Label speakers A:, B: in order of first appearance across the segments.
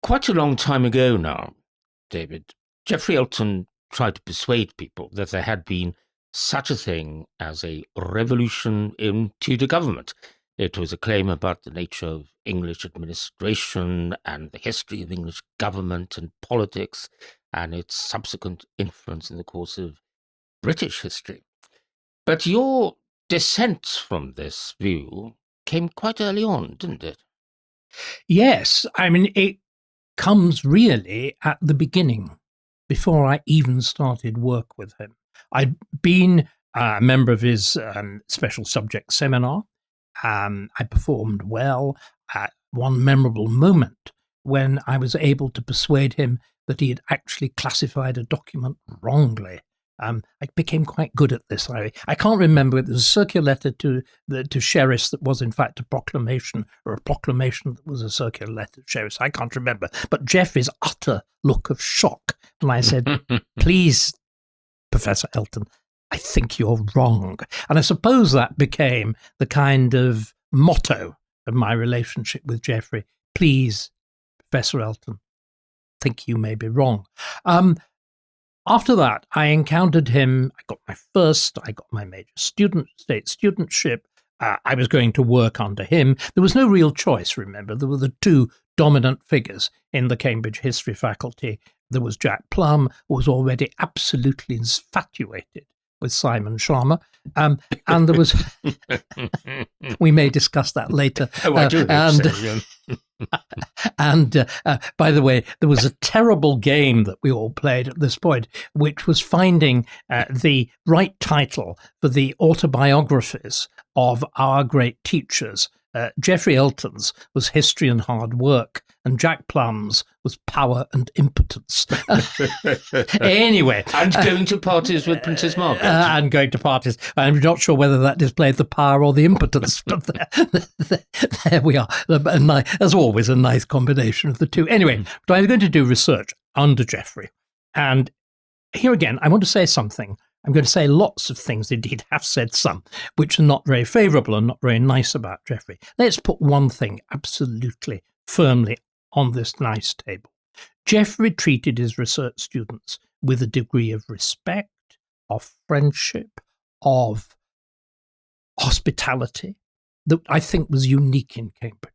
A: Quite a long time ago now, David, Geoffrey Elton tried to persuade people that there had been such a thing as a revolution in Tudor government. It was a claim about the nature of English administration and the history of English government and politics and its subsequent influence in the course of British history. But your dissent from this view came quite early on, didn't it?
B: Yes, I mean, it comes really at the beginning, before I even started work with him. I'd been a member of his special subject seminar. I performed well at one memorable moment when I was able to persuade him that he had actually classified a document wrongly. I became quite good at this. I can't remember if it was a circular letter to sheriffs that was in fact a proclamation, or a proclamation that was a circular letter to sheriffs. I can't remember. But Geoffrey's utter look of shock. And I said, please, Professor Elton, I think you're wrong. And I suppose that became the kind of motto of my relationship with Geoffrey. Please, Professor Elton, I think you may be wrong. After that, I encountered him. I got my major state studentship. I was going to work under him. There was no real choice, remember. There were the two dominant figures in the Cambridge history faculty. There was Jack Plum, who was already absolutely infatuated with Simon Sharma. And there was, we may discuss that later.
A: Oh, I do hope so, yeah.
B: And by the way, there was a terrible game that we all played at this point, which was finding the right title for the autobiographies of our great teachers. Geoffrey Elton's was History and Hard Work, and Jack Plum's was Power and Impotence. Anyway.
A: And going to parties with Princess Margaret.
B: And going to parties. I'm not sure whether that displayed the power or the impotence, but there we are. As always, a nice combination of the two. Anyway, but I was going to do research under Geoffrey. And here again, I want to say something. I'm going to say lots of things, indeed have said some, which are not very favourable and not very nice about Geoffrey. Let's put one thing absolutely firmly on this nice table. Geoffrey treated his research students with a degree of respect, of friendship, of hospitality that I think was unique in Cambridge,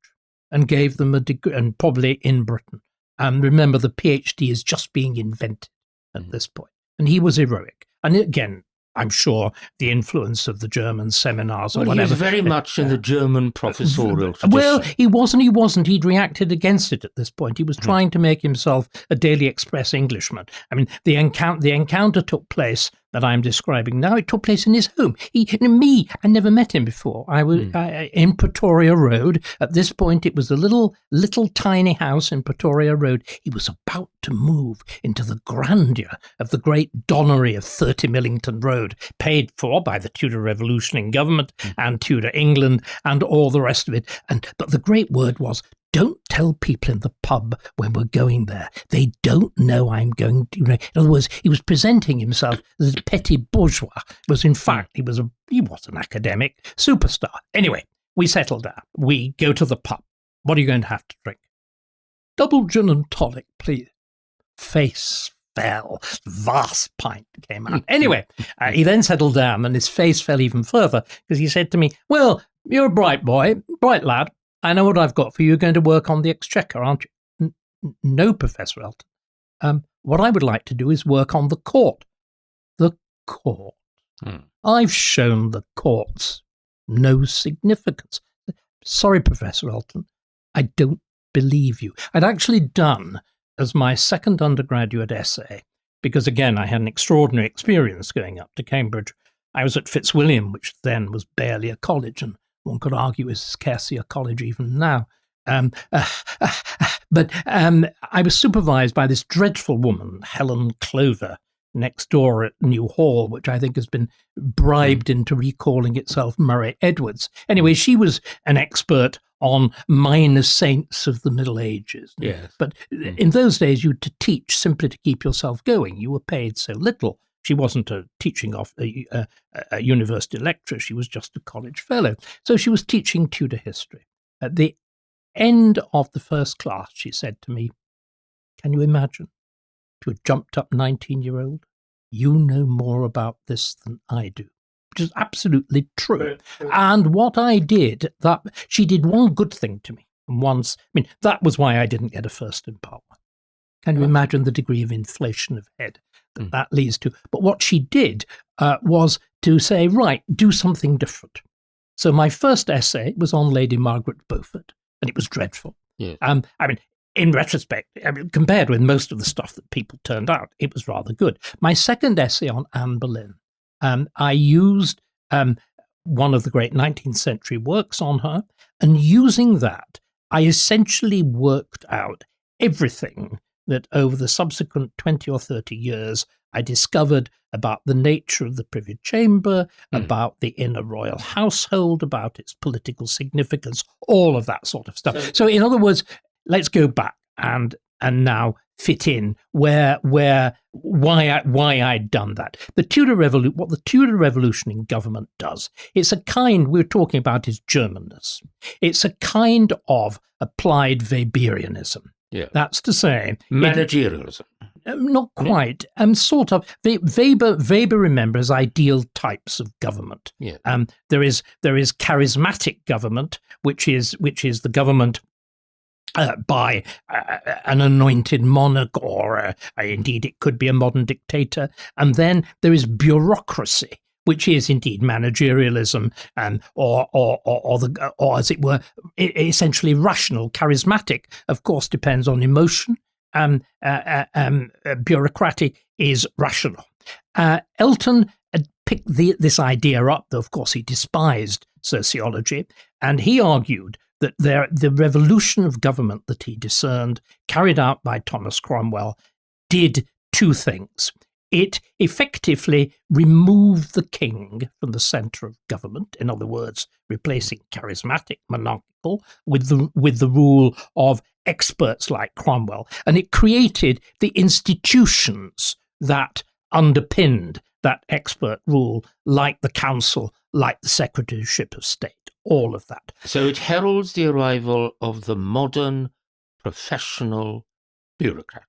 B: and gave them a degree, and probably in Britain. And remember, the PhD is just being invented at this point. And he was heroic. And again, I'm sure the influence of the German seminars or whatever.
A: He was very much in the German professorial tradition.
B: Well, he wasn't. He'd reacted against it at this point. He was trying to make himself a Daily Express Englishman. I mean, the encounter took place that I'm describing now. It took place in his home. I never met him before. I was in Pretoria Road. At this point, it was a little tiny house in Pretoria Road. He was about to move into the grandeur of the great donnery of 30 Millington Road, paid for by the Tudor Revolution in government and Tudor England and all the rest of it. But the great word was, don't tell people in the pub when we're going there. They don't know I'm going to. In other words, he was presenting himself as a petty bourgeois. In fact, he was an academic superstar. Anyway, we settle down. We go to the pub. What are you going to have to drink? Double gin and tonic, please. Face fell. Vast pint came out. Anyway, he then settled down, and his face fell even further because he said to me, "Well, you're a bright boy, bright lad. I know what I've got for you. You're going to work on the Exchequer, aren't you?" No, Professor Elton. What I would like to do is work on the court. The court. I've shown the courts no significance. Sorry, Professor Elton. I don't believe you. I'd actually done as my second undergraduate essay, because again, I had an extraordinary experience going up to Cambridge. I was at Fitzwilliam, which then was barely a college, and one could argue is scarcely a college even now. But I was supervised by this dreadful woman, Helen Clover, next door at New Hall, which I think has been bribed into recalling itself Murray Edwards. Anyway, she was an expert on minor saints of the Middle Ages.
A: Yes.
B: But in those days, you had to teach simply to keep yourself going. You were paid so little. She wasn't a university lecturer. She was just a college fellow. So she was teaching Tudor history. At the end of the first class, she said to me, Can you imagine? To a jumped-up 19-year-old, you know more about this than I do, which is absolutely true. And what I did, that she did one good thing to me. And once, that was why I didn't get a first in Parliament. Can you imagine the degree of inflation of head that leads to? But what she did was to say, right, do something different. So my first essay was on Lady Margaret Beaufort, and it was dreadful.
A: Yes.
B: In retrospect, compared with most of the stuff that people turned out, it was rather good. My second essay on Anne Boleyn, I used one of the great 19th century works on her, and using that, I essentially worked out everything that over the subsequent 20 or 30 years I discovered about the nature of the Privy Chamber, about the inner royal household, about its political significance, all of that sort of stuff. So in other words, let's go back and now fit in why I'd done that. What the Tudor Revolution in government does, it's a kind, we're talking about is Germanness. It's a kind of applied Weberianism.
A: Yeah.
B: That's to say,
A: managerialism.
B: Not quite. Sort of. Weber remembers ideal types of government.
A: Yeah.
B: There is charismatic government, which is the government by an anointed monarch, or indeed it could be a modern dictator. And then there is bureaucracy, which is indeed managerialism, or as it were, essentially rational. Charismatic, of course, depends on emotion. Bureaucratic is rational. Elton had picked this idea up, though of course he despised sociology, and he argued that the revolution of government that he discerned, carried out by Thomas Cromwell, did two things. It effectively removed the king from the centre of government, in other words, replacing charismatic monarchical with the rule of experts like Cromwell, and it created the institutions that underpinned that expert rule, like the council, like the secretaryship of state, all of that.
A: So it heralds the arrival of the modern professional bureaucrat.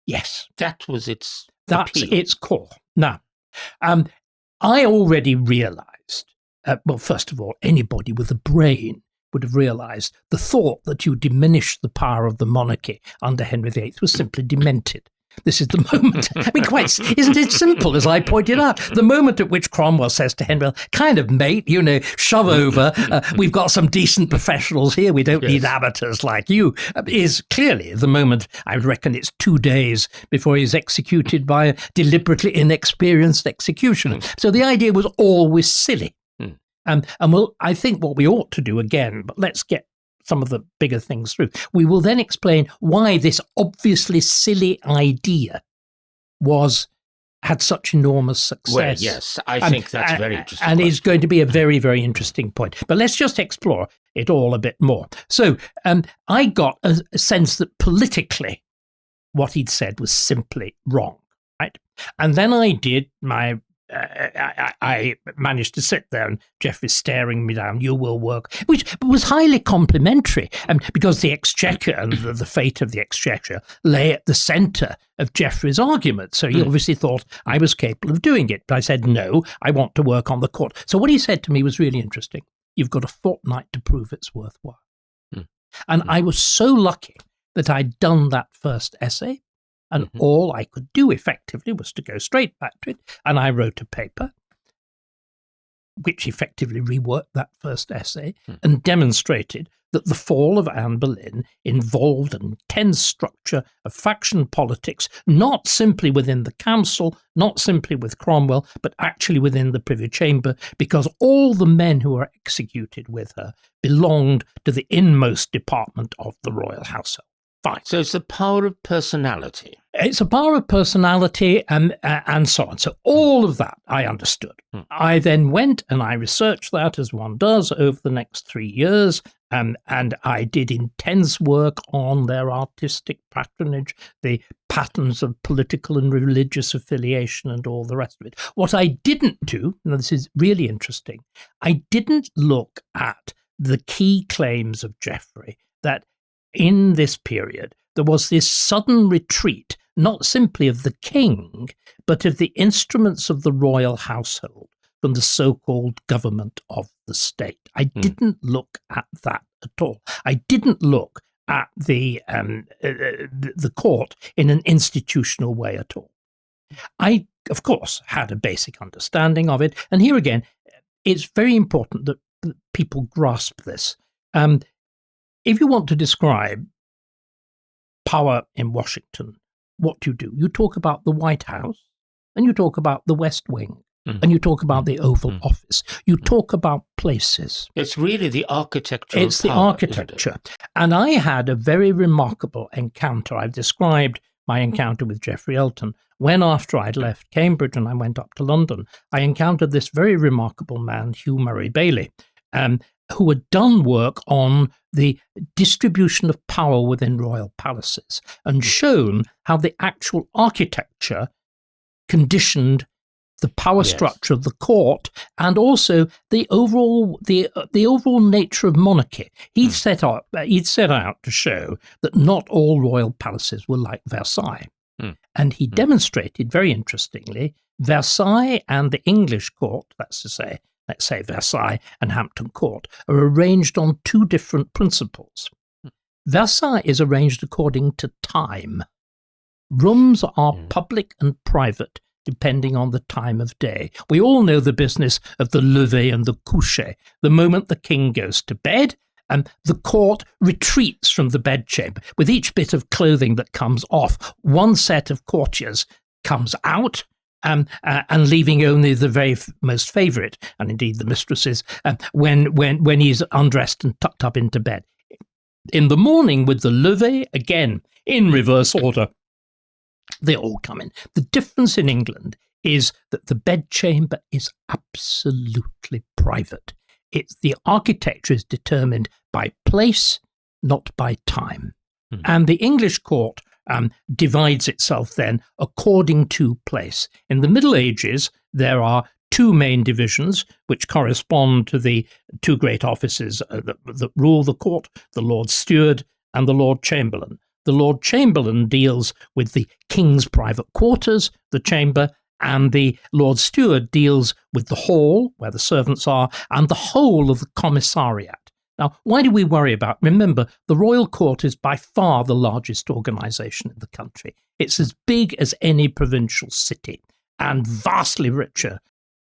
B: Yes.
A: That was its
B: That's
A: appeal.
B: its core. Now, I already realised, well, first of all, anybody with a brain would have realised the thought that you diminish the power of the monarchy under Henry VIII was simply demented. This is the moment. Isn't it simple, as I pointed out? The moment at which Cromwell says to Henry, kind of, mate, shove over. We've got some decent professionals here. We don't need amateurs like you, is clearly the moment. I reckon it's 2 days before he's executed by a deliberately inexperienced executioner. So the idea was always silly. And I think what we ought to do again, but let's get some of the bigger things through. We will then explain why this obviously silly idea had such enormous success.
A: Well, yes, I think that's very interesting.
B: And is going to be a very, very interesting point. But let's just explore it all a bit more. So I got a sense that politically what he'd said was simply wrong, right? And then I did my... I managed to sit there and Geoffrey's staring me down, you will work, which was highly complimentary, because the Exchequer and the fate of the Exchequer lay at the centre of Geoffrey's argument. So he obviously thought I was capable of doing it. But I said, no, I want to work on the court. So what he said to me was really interesting. You've got a fortnight to prove it's worthwhile. And I was so lucky that I'd done that first essay. And all I could do effectively was to go straight back to it. And I wrote a paper which effectively reworked that first essay and demonstrated that the fall of Anne Boleyn involved an intense structure of faction politics, not simply within the council, not simply with Cromwell, but actually within the Privy Chamber, because all the men who were executed with her belonged to the inmost department of the royal household. Fine.
A: So it's the power of personality.
B: It's a power of personality and so on. So all of that I understood. I then went and I researched that, as one does, over the next 3 years. And I did intense work on their artistic patronage, the patterns of political and religious affiliation and all the rest of it. What I didn't do, and this is really interesting, I didn't look at the key claims of Geoffrey that in this period, there was this sudden retreat, not simply of the king, but of the instruments of the royal household from the so-called government of the state. I didn't look at that at all. I didn't look at the court in an institutional way at all. I, of course, had a basic understanding of it. And here again, it's very important that people grasp this. If you want to describe power in Washington, what do? You talk about the White House, and you talk about the West Wing, and you talk about the Oval Office. You talk about places.
A: It's really the architecture.
B: It's
A: of power,
B: the architecture. And I had a very remarkable encounter. I've described my encounter with Geoffrey Elton when, after I'd left Cambridge and I went up to London, I encountered this very remarkable man, Hugh Murray Bailey, who had done work on the distribution of power within royal palaces and shown how the actual architecture conditioned the power structure of the court and also the overall nature of monarchy. He'd set out to show that not all royal palaces were like Versailles. And he demonstrated, very interestingly, Versailles and the English court, that's to say, let's say Versailles and Hampton Court, are arranged on two different principles. Versailles is arranged according to time. Rooms are public and private, depending on the time of day. We all know the business of the lever and the coucher. The moment the king goes to bed, the court retreats from the bedchamber. With each bit of clothing that comes off, one set of courtiers comes out, and leaving only the very most favourite, and indeed the mistresses, when he's undressed and tucked up into bed. In the morning, with the lever, again, in reverse order, they all come in. The difference in England is that the bedchamber is absolutely private. The architecture is determined by place, not by time. And the English court divides itself then according to place. In the Middle Ages, there are two main divisions which correspond to the two great offices that rule the court, the Lord Steward and the Lord Chamberlain. The Lord Chamberlain deals with the king's private quarters, the chamber, and the Lord Steward deals with the hall, where the servants are, and the whole of the commissariat. Now, why do we worry about? Remember, the royal court is by far the largest organisation in the country. It's as big as any provincial city and vastly richer.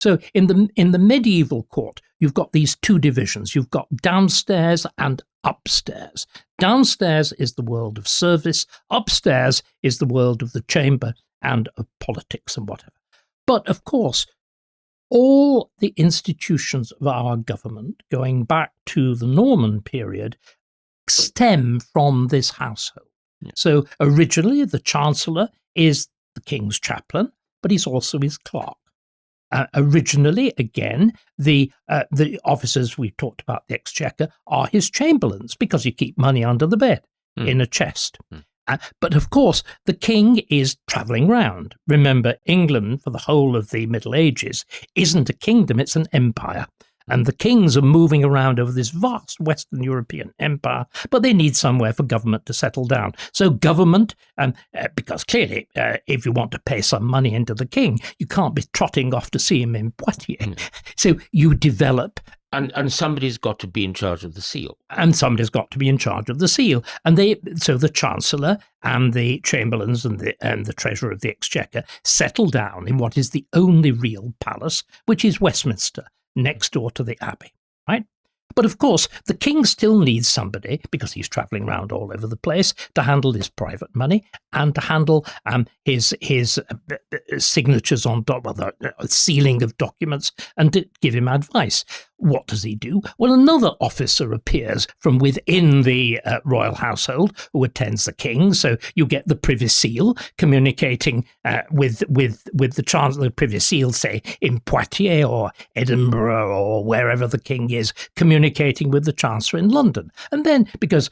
B: So in the medieval court, you've got these two divisions. You've got downstairs and upstairs. Downstairs is the world of service. Upstairs is the world of the chamber and of politics and whatever. But of course, all the institutions of our government, going back to the Norman period, stem from this household. So originally, the Chancellor is the King's chaplain, but he's also his clerk. Originally, again, the officers we talked about, the Exchequer, are his chamberlains because you keep money under the bed in a chest. But of course, the king is travelling round. Remember, England, for the whole of the Middle Ages, isn't a kingdom, it's an empire. And the kings are moving around over this vast Western European empire, but they need somewhere for government to settle down. So government, because clearly, if you want to pay some money into the king, you can't be trotting off to see him in Poitiers. So you develop...
A: And somebody's got to be in charge of the seal.
B: And somebody's got to be in charge of the seal. And so the Chancellor and the Chamberlains and the Treasurer of the Exchequer settle down in what is the only real palace, which is Westminster, next door to the Abbey, right? But of course, the king still needs somebody, because he's travelling around all over the place, to handle his private money and to handle his signatures on sealing of documents and to give him advice. What does he do? Well, another officer appears from within the royal household who attends the king. So you get the Privy Seal communicating with the Chancellor, the Privy Seal, say, in Poitiers or Edinburgh or wherever the king is, communicating with the Chancellor in London. And then, because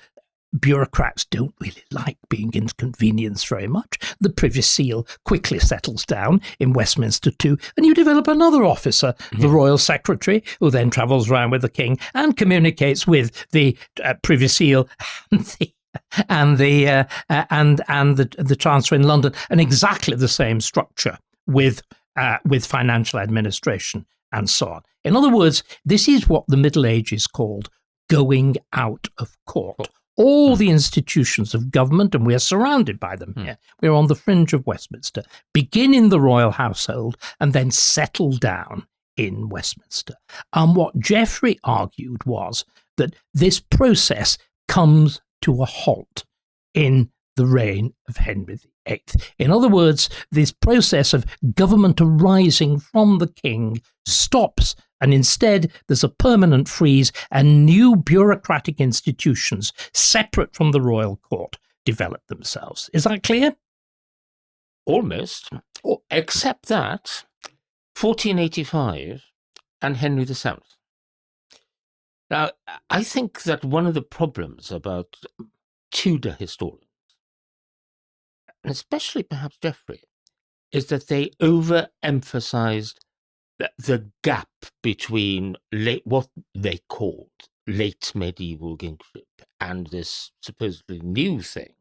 B: bureaucrats don't really like being inconvenienced very much, the Privy Seal quickly settles down in Westminster too, and you develop another officer, the Royal Secretary, who then travels around with the king and communicates with the Privy Seal and the Chancellor in London, and exactly the same structure with financial administration and so on. In other words, this is what the Middle Ages called going out of court. All the institutions of government, and we are surrounded by them here, we're on the fringe of Westminster, begin in the royal household and then settle down in Westminster. And what Geoffrey argued was that this process comes to a halt in the reign of Henry VIII. In other words, this process of government arising from the king stops, and instead there's a permanent freeze, and new bureaucratic institutions separate from the royal court develop themselves. Is that clear?
A: Almost, except that 1485 and Henry VII. Now, I think that one of the problems about Tudor historians, and especially perhaps Geoffrey, is that they overemphasized the gap between what they called late medieval kingship and this supposedly new thing,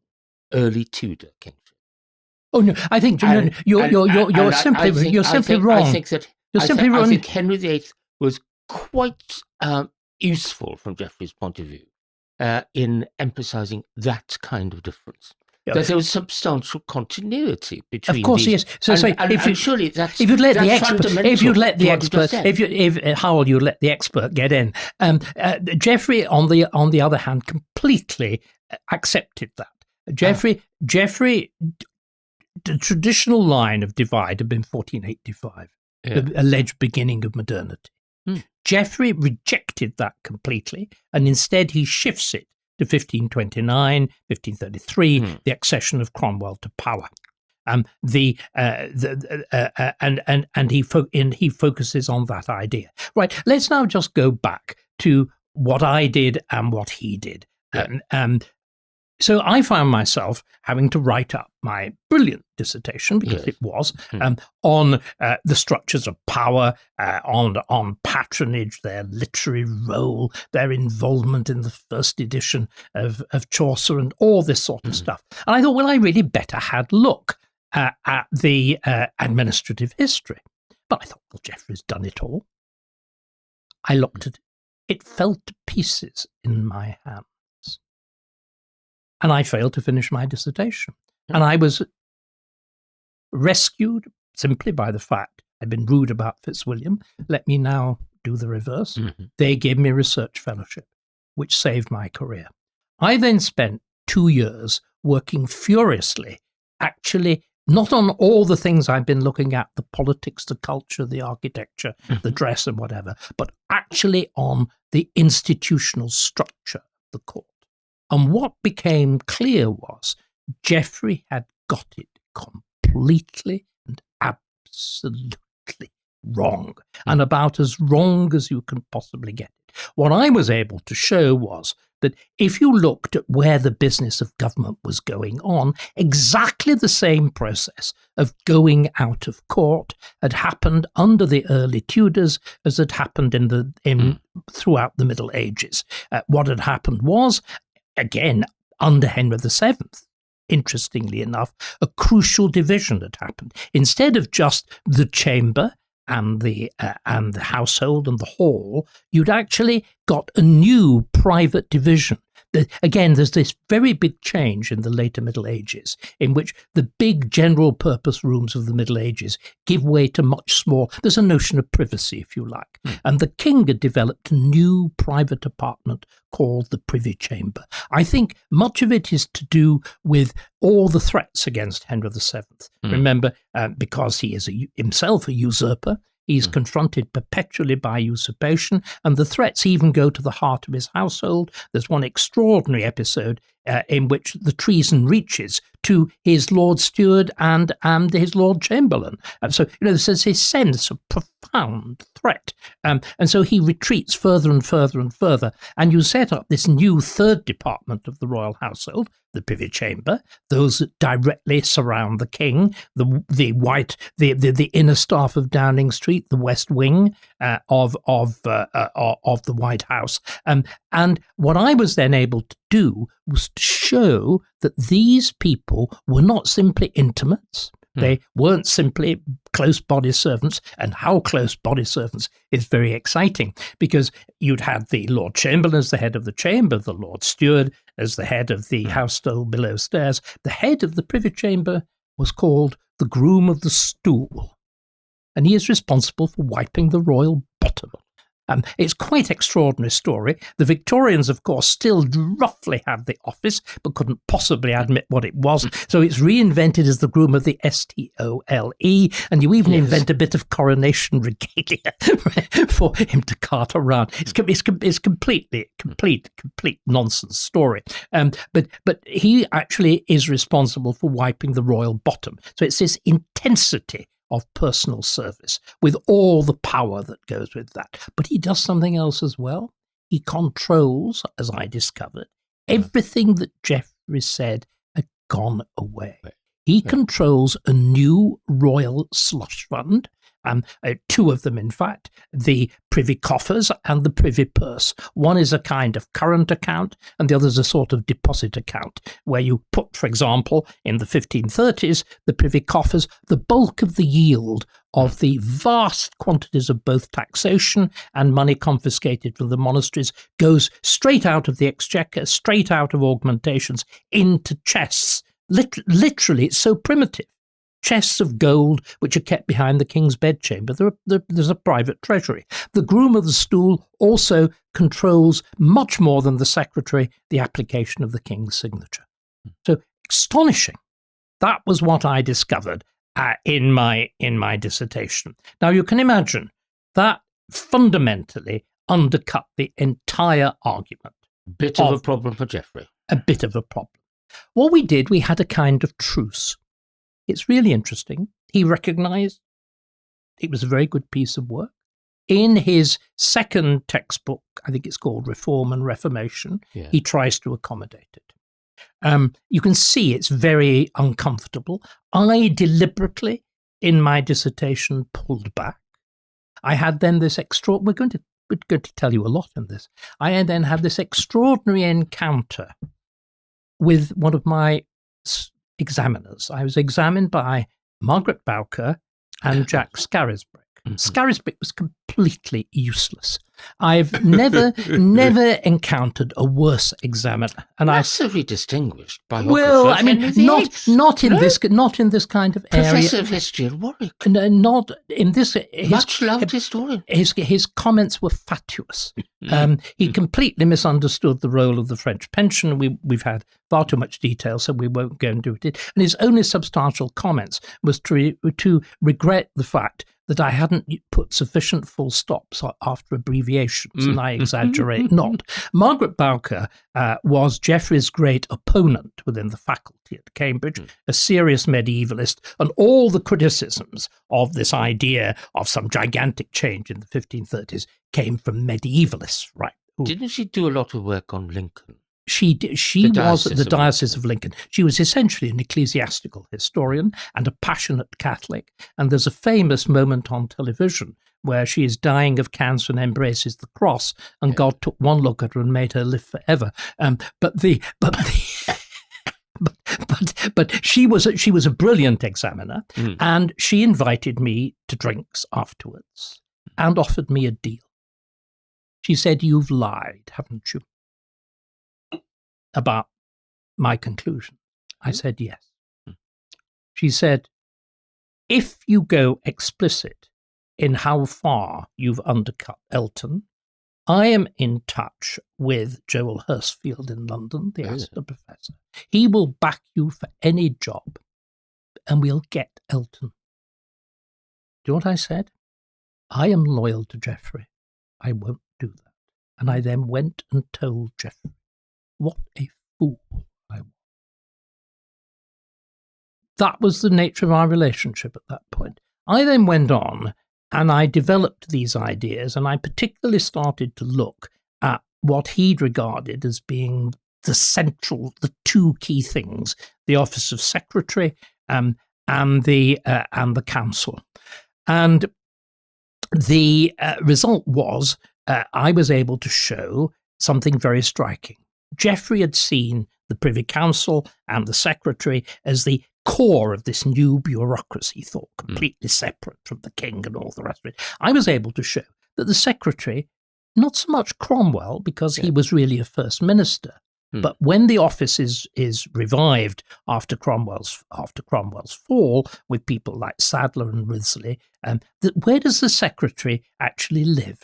A: early Tudor kingship.
B: Oh no! I think you're simply wrong.
A: I think Henry VIII was quite useful from Geoffrey's point of view in emphasizing that kind of difference. That there was substantial continuity between.
B: Of course,
A: these.
B: yes. So,
A: Surely that's
B: if you'd let the expert get in, Geoffrey, on the other hand, completely accepted that. Geoffrey, the traditional line of divide had been 1485, the alleged beginning of modernity. Geoffrey rejected that completely, and instead he shifts it to 1529, 1533, the accession of Cromwell to power. And he focuses on that idea. Right. Let's now just go back to what I did and what he did. So I found myself having to write up my brilliant dissertation, because it was, on the structures of power, on patronage, their literary role, their involvement in the first edition of Chaucer, and all this sort of stuff. And I thought, well, I really better had look at the administrative history. But I thought, well, Geoffrey's done it all. I looked at it. It fell to pieces in my hand. And I failed to finish my dissertation. And I was rescued simply by the fact I'd been rude about Fitzwilliam. Let me now do the reverse. They gave me a research fellowship, which saved my career. I then spent 2 years working furiously, actually, not on all the things I've been looking at, the politics, the culture, the architecture, the dress and whatever, but actually on the institutional structure of the court. And what became clear was Geoffrey had got it completely and absolutely wrong, and about as wrong as you can possibly get it. What I was able to show was that if you looked at where the business of government was going on, exactly the same process of going out of court had happened under the early Tudors as had happened throughout the Middle Ages. What had happened was, again, under Henry VII, interestingly enough, a crucial division had happened. Instead of just the chamber and the household and the hall, you'd actually got a new private division. Again, there's this very big change in the later Middle Ages, in which the big general purpose rooms of the Middle Ages give way to much small. There's a notion of privacy, if you like. And the king had developed a new private apartment called the Privy Chamber. I think much of it is to do with all the threats against Henry VII. Remember, because he is himself a usurper, he's confronted perpetually by usurpation, and the threats even go to the heart of his household. There's one extraordinary episode in which the treason reaches to his Lord Steward and his Lord Chamberlain. So, there's a sense of profound threat threat. And so he retreats further and further and further. And you set up this new third department of the royal household, the Privy Chamber, those that directly surround the king, the inner staff of Downing Street, the West Wing of the White House. And what I was then able to do was to show that these people were not simply intimates. They weren't simply close body servants, and how close body servants is very exciting, because you'd had the Lord Chamberlain as the head of the chamber, the Lord Steward as the head of the household below stairs. The head of the Privy Chamber was called the Groom of the Stool, and he is responsible for wiping the royal bottom. It's quite an extraordinary story. The Victorians, of course, still roughly had the office, but couldn't possibly admit what it was. So it's reinvented as the Groom of the Stole, and you even invent a bit of coronation regalia for him to cart around. It's complete nonsense story. But he actually is responsible for wiping the royal bottom. So it's this intensity of personal service with all the power that goes with that. But he does something else as well. He controls, as I discovered, everything that Geoffrey said had gone away. He controls a new royal slush fund, two of them, in fact, the privy coffers and the privy purse. One is a kind of current account, and the other is a sort of deposit account, where you put, for example, in the 1530s, the privy coffers, the bulk of the yield of the vast quantities of both taxation and money confiscated from the monasteries goes straight out of the exchequer, straight out of augmentations, into chests. Literally, it's so primitive. Chests of gold, which are kept behind the king's bedchamber. There's a private treasury. The Groom of the Stool also controls, much more than the secretary, the application of the king's signature. So astonishing. That was what I discovered in my dissertation. Now you can imagine that fundamentally undercut the entire argument.
A: Bit of a problem for Geoffrey.
B: A bit of a problem. What we did, we had a kind of truce. It's really interesting. He recognized it was a very good piece of work. In his second textbook, I think it's called Reform and Reformation, he tries to accommodate it. You can see it's very uncomfortable. I deliberately, in my dissertation, pulled back. I had then this we're going to tell you a lot in this. I then had this extraordinary encounter with one of my examiners. I was examined by Margaret Bowker and Jack Scarisbrick. Scarisbrick was completely useless. I've never encountered a worse examiner. And
A: massively distinguished biographer.
B: Well, I mean, not in this kind of area.
A: Professor of history at Warwick.
B: No, not in this.
A: Much loved historian.
B: His comments were fatuous. He completely misunderstood the role of the French pension. We've had far too much detail, so we won't go into it. And his only substantial comments was to regret the fact that I hadn't put sufficient full stops after abbreviations, and I exaggerate not. Margaret Bowker was Geoffrey's great opponent within the faculty at Cambridge, a serious medievalist, and all the criticisms of this idea of some gigantic change in the 1530s came from medievalists, right?
A: Didn't she do a lot of work on Lincoln?
B: She was at the Diocese of Lincoln. She was essentially an ecclesiastical historian and a passionate Catholic. And there's a famous moment on television where she is dying of cancer and embraces the cross, and God took one look at her and made her live forever. But she was a brilliant examiner, and she invited me to drinks afterwards and offered me a deal. She said, "You've lied, haven't you, about my conclusion?" I said, "Yes." She said, "If you go explicit in how far you've undercut Elton, I am in touch with Joel Hurstfield in London, the Astor professor. He will back you for any job, and we'll get Elton." Do you know what I said? I am loyal to Geoffrey. I won't do that. And I then went and told Geoffrey. What a fool I was. That was the nature of our relationship at that point. I then went on And I developed these ideas, and I particularly started to look at what he'd regarded as being the two key things: the office of secretary and the council. And the result was I was able to show something very striking. Geoffrey had seen the Privy Council and the secretary as the core of this new bureaucracy, he thought, completely separate from the king and all the rest of it. I was able to show that the secretary, not so much Cromwell, because he was really a first minister, but when the office is revived after Cromwell's fall, with people like Sadler and Wriothesley, where does the secretary actually live?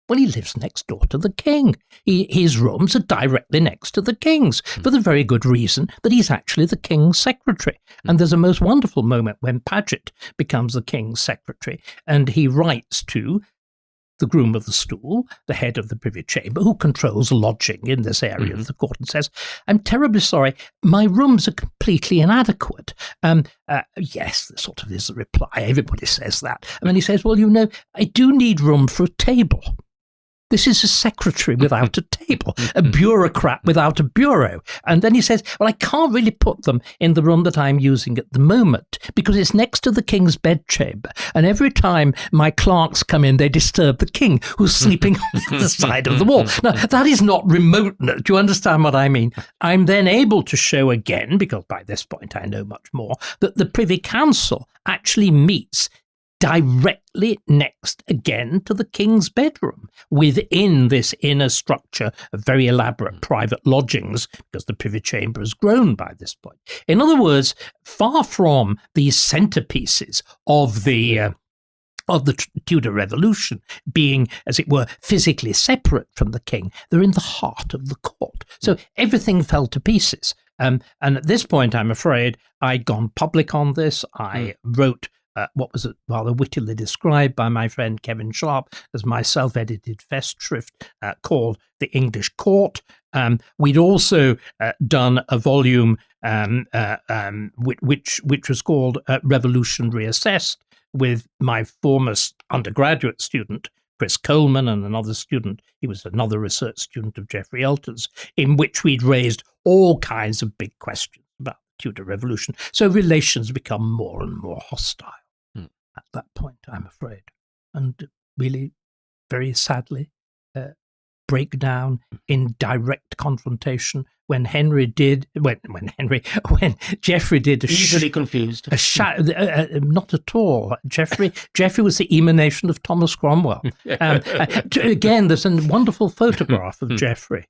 B: Well, he lives next door to the king. His rooms are directly next to the king's, for the very good reason that he's actually the king's secretary. And there's a most wonderful moment when Paget becomes the king's secretary, and he writes to the groom of the stool, the head of the Privy Chamber, who controls lodging in this area of the court, and says, "I'm terribly sorry, my rooms are completely inadequate." Yes, sort of is the reply. Everybody says that. And then he says, "Well, I do need room for a table." This is a secretary without a table, a bureaucrat without a bureau. And then he says, "Well, I can't really put them in the room that I'm using at the moment because it's next to the king's bedchamber. And every time my clerks come in, they disturb the king, who's sleeping on the other side of the wall." Now, that is not remoteness. Do you understand what I mean? I'm then able to show again, because by this point I know much more, that the Privy Council actually meets directly next again to the king's bedroom within this inner structure of very elaborate private lodgings, because the Privy Chamber has grown by this point. In other words, far from these centerpieces of the Tudor Revolution being, as it were, physically separate from the king, they're in the heart of the court. So everything fell to pieces. And at this point, I'm afraid, I'd gone public on this. I wrote what was rather wittily described by my friend Kevin Sharp as my self-edited festschrift called The English Court. We'd also done a volume which was called Revolution Reassessed, with my former undergraduate student, Chris Coleman, and another student. He was another research student of Geoffrey Elton's, in which we'd raised all kinds of big questions about the Tudor Revolution. So relations become more and more hostile at that point, I'm afraid, and really, very sadly, break down in direct confrontation when Geoffrey did
A: easily confused.
B: Not at all. Geoffrey was the emanation of Thomas Cromwell. Again, there's a wonderful photograph of Geoffrey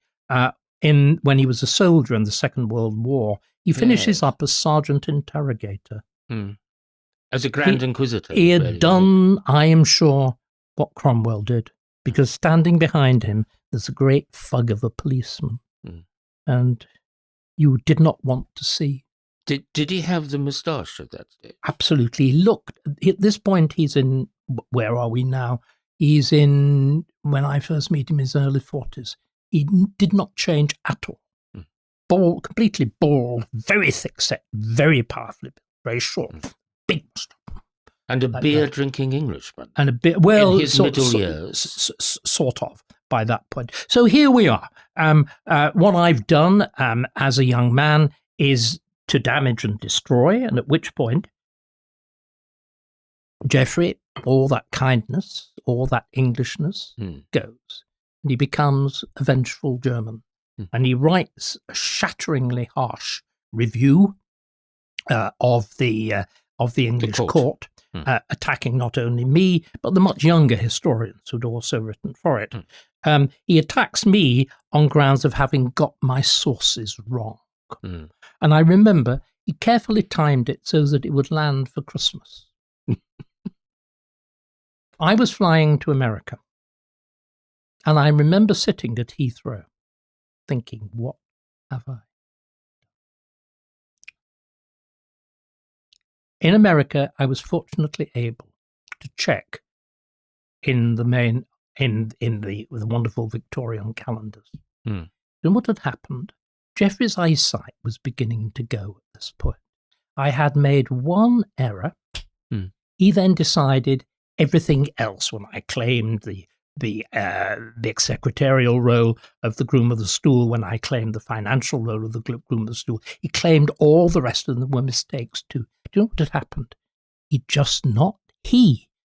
B: when he was a soldier in the Second World War. He finishes up as Sergeant Interrogator.
A: As a Grand Inquisitor.
B: He had done, I am sure, what Cromwell did, because standing behind him, there's a great thug of a policeman, and you did not want to see.
A: Did he have the moustache at that stage?
B: Absolutely. Look, at this point, he's in, where are we now? He's in, when I first meet him, his early 40s. He did not change at all. Bald, completely bald, very thick set, very powerfully, very short. Big
A: and a beer-drinking Englishman,
B: and a bit well
A: in his middle years,
B: sort of by that point. So here we are. What I've done as a young man is to damage and destroy, and at which point, Geoffrey, all that kindness, all that Englishness goes, and he becomes a vengeful German, and he writes a shatteringly harsh review of the English court, attacking not only me, but the much younger historians who'd also written for it. He attacks me on grounds of having got my sources wrong. And I remember he carefully timed it so that it would land for Christmas. I was flying to America, and I remember sitting at Heathrow thinking, what have I? In America, I was fortunately able to check in the wonderful Victorian calendars. And what had happened, Geoffrey's eyesight was beginning to go at this point. I had made one error. He then decided everything else, when I claimed the secretarial role of the groom of the stool, when I claimed the financial role of the groom of the stool, he claimed all the rest of them were mistakes too. Do you know what had happened?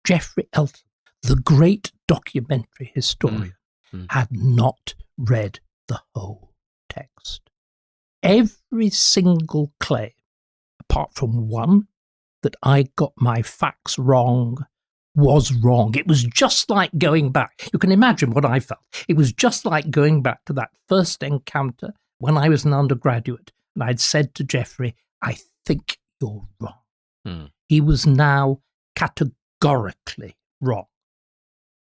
B: Geoffrey Elton, the great documentary historian, had not read the whole text. Every single claim, apart from one, that I got my facts wrong, was wrong. It was just like going back. You can imagine what I felt. It was just like going back to that first encounter when I was an undergraduate, and I'd said to Geoffrey, I think you're wrong. He was now categorically wrong.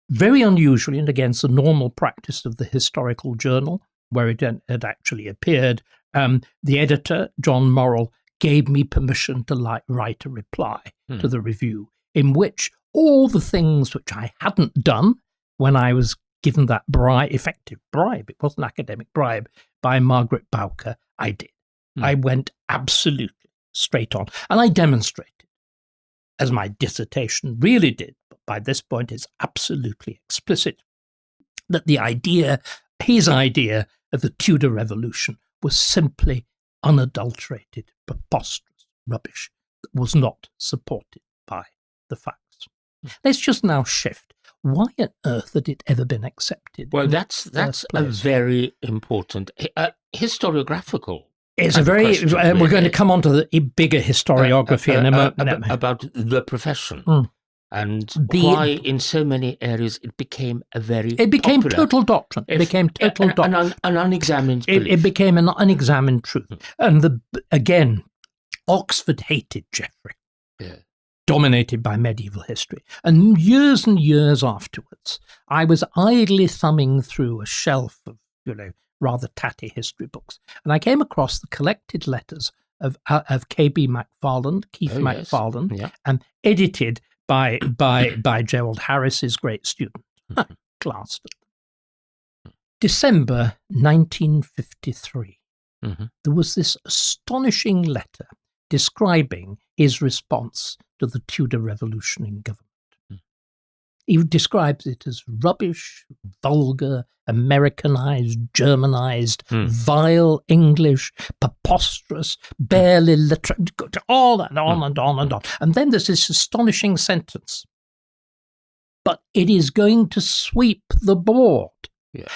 B: Very unusually, and against the normal practice of the historical journal, where it had actually appeared, the editor, John Morrell, gave me permission to write a reply to the review, in which all the things which I hadn't done when I was given that effective bribe, it was an academic bribe, by Margaret Bowker, I did. I went absolutely straight on, and I demonstrated, as my dissertation really did, but by this point it's absolutely explicit, that his idea of the Tudor Revolution was simply unadulterated, preposterous rubbish that was not supported by the facts. Let's just now shift. Why on earth had it ever been accepted?
A: Well, that's a very important historiographical.
B: It's a very. We're going to come on to the bigger historiography in a moment
A: about the profession and why, in so many areas, it became popular.
B: Total doctrine. It became total doctrine.
A: An unexamined belief.
B: It became an unexamined truth. And again, Oxford hated Geoffrey.
A: Yeah.
B: Dominated by medieval history. And years afterwards, I was idly thumbing through a shelf of, rather tatty history books, and I came across the collected letters of K.B. Keith MacFarlane, and edited by Gerald Harris, his great student. Glanced at them. December 1953. There was this astonishing letter describing his response to the Tudor Revolution in government. He describes it as rubbish, vulgar, Americanized, Germanized, vile English, preposterous, barely literate, all that, on and on and on. And then there's this astonishing sentence. But it is going to sweep the board.
A: Yeah.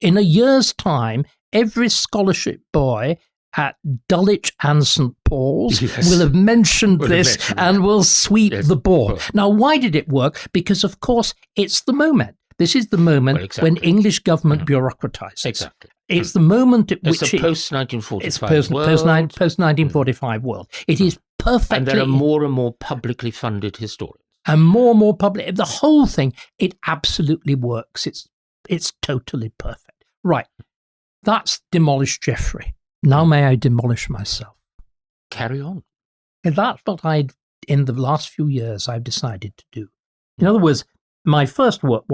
B: In a year's time, every scholarship boy at Dulwich and St. Paul's will have mentioned this and will sweep the board. Now, why did it work? Because, of course, it's the moment. This is the moment when English government bureaucratizes.
A: Exactly.
B: It's the moment at which
A: it's a post-1945
B: world. Post-1945 world. It is perfectly...
A: And there are more and more publicly funded historians.
B: And more public... The whole thing, it absolutely works. It's totally perfect. Right. That's demolished Geoffrey. Now may I demolish myself?
A: Carry on.
B: And that's what in the last few years, I've decided to do. In other words, my first work,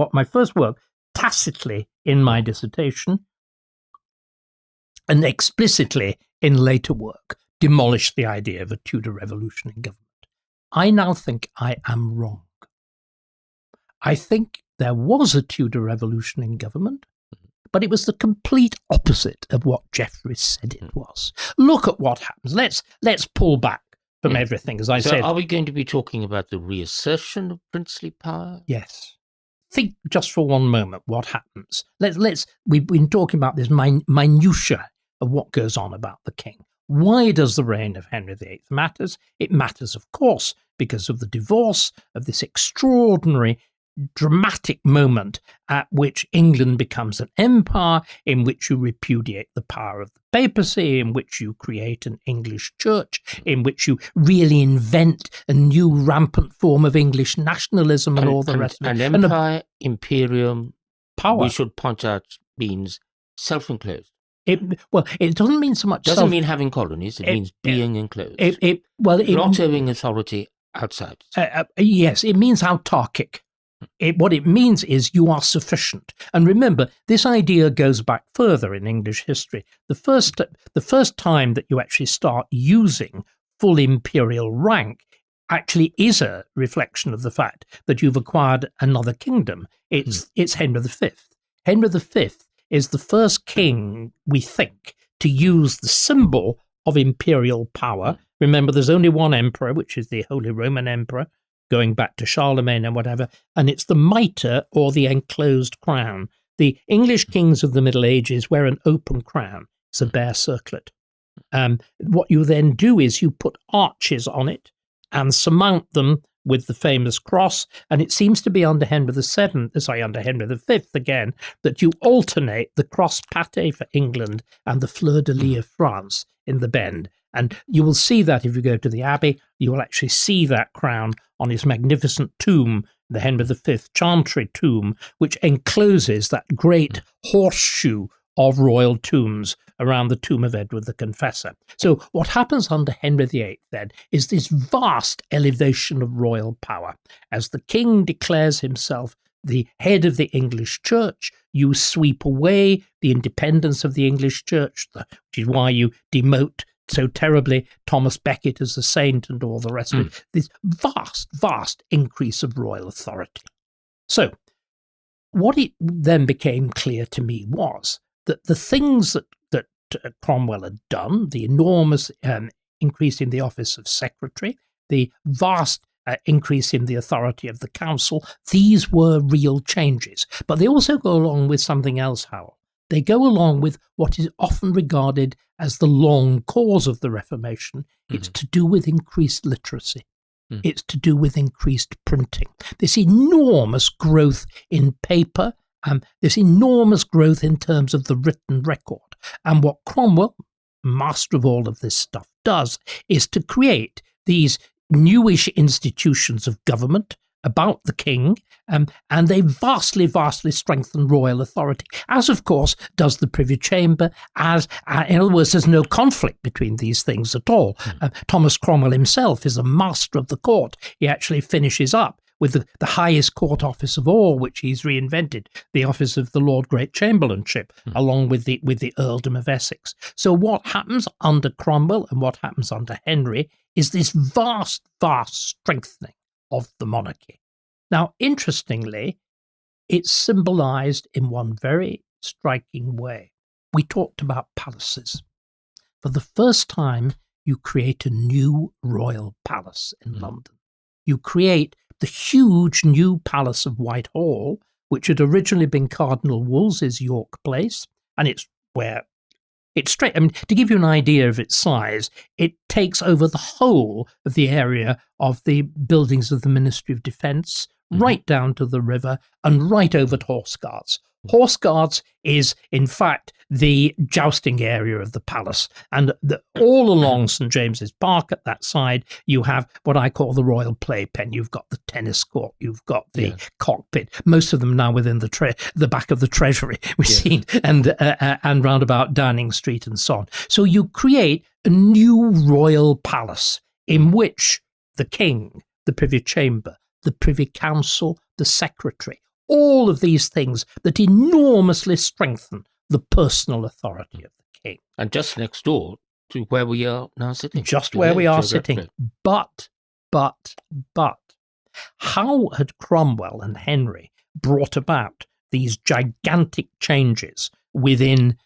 B: tacitly in my dissertation and explicitly in later work, demolished the idea of a Tudor revolution in government. I now think I am wrong. I think there was a Tudor revolution in government, but it was the complete opposite of what Geoffrey said it was. Look at what happens. Let's pull back from everything, as I said.
A: Are we going to be talking about the reassertion of princely power?
B: Yes. Think just for one moment what happens. We've been talking about this minutiae of what goes on about the king. Why does the reign of Henry VIII matters? It matters, of course, because of the divorce, of this extraordinary dramatic moment at which England becomes an empire, in which you repudiate the power of the papacy, in which you create an English church, in which you really invent a new rampant form of English nationalism and all the rest of it.
A: And empire, imperium,
B: power,
A: we should point out, means self-enclosed.
B: It doesn't mean so much.
A: Doesn't mean having colonies. It means being enclosed.
B: Not
A: owing authority outside.
B: Yes, it means autarkic. What it means is you are sufficient. And remember, this idea goes back further in English history. The first time that you actually start using full imperial rank actually is a reflection of the fact that you've acquired another kingdom. It's Henry V. Henry V is the first king, we think, to use the symbol of imperial power. Remember, there's only one emperor, which is the Holy Roman Emperor, going back to Charlemagne and whatever, and it's the mitre or the enclosed crown. The English kings of the Middle Ages wear an open crown. It's a bare circlet. What you then do is you put arches on it and surmount them with the famous cross, and it seems to be under Henry V again, that you alternate the cross pate for England and the fleur-de-lis of France in the bend. And you will see that if you go to the Abbey, you will actually see that crown on his magnificent tomb, the Henry V Chantry tomb, which encloses that great horseshoe of royal tombs around the tomb of Edward the Confessor. So what happens under Henry VIII then is this vast elevation of royal power. As the king declares himself the head of the English church, you sweep away the independence of the English church, which is why you demote so terribly Thomas Becket as a saint and all the rest of it. This vast, vast increase of royal authority. So what it then became clear to me was that the things that Cromwell had done, the enormous increase in the office of secretary, the vast increase in the authority of the council, these were real changes. But they also go along with something else, Howell. They go along with what is often regarded as the long cause of the Reformation. It's to do with increased literacy. It's to do with increased printing. This enormous growth in paper, this enormous growth in terms of the written record. And what Cromwell, master of all of this stuff, does is to create these newish institutions of government about the king, and they vastly, vastly strengthen royal authority, as of course does the Privy Chamber, as in other words, there's no conflict between these things at all. Thomas Cromwell himself is a master of the court. He actually finishes up with the highest court office of all, which he's reinvented, the office of the Lord Great Chamberlainship, along with the Earldom of Essex. So what happens under Cromwell and what happens under Henry is this vast, vast strengthening of the monarchy. Now, interestingly, it's symbolized in one very striking way. We talked about palaces. For the first time, you create a new royal palace in London. You create the huge new palace of Whitehall, which had originally been Cardinal Wolsey's York Place, and it's where it's straight. I mean, to give you an idea of its size, it takes over the whole of the area of the buildings of the Ministry of Defence, right down to the river and right over to Horse Guards. Horse Guards is, in fact, the jousting area of the palace. And all along St. James's Park at that side, you have what I call the Royal Playpen. You've got the tennis court, you've got the cockpit, most of them now within the back of the Treasury, we've seen, and round about Downing Street and so on. So you create a new royal palace in which the king, the Privy Chamber, the Privy Council, the Secretary, all of these things that enormously strengthen the personal authority of the king.
A: And just next door to where we are now sitting.
B: Just where we are sitting. But, how had Cromwell and Henry brought about these gigantic changes within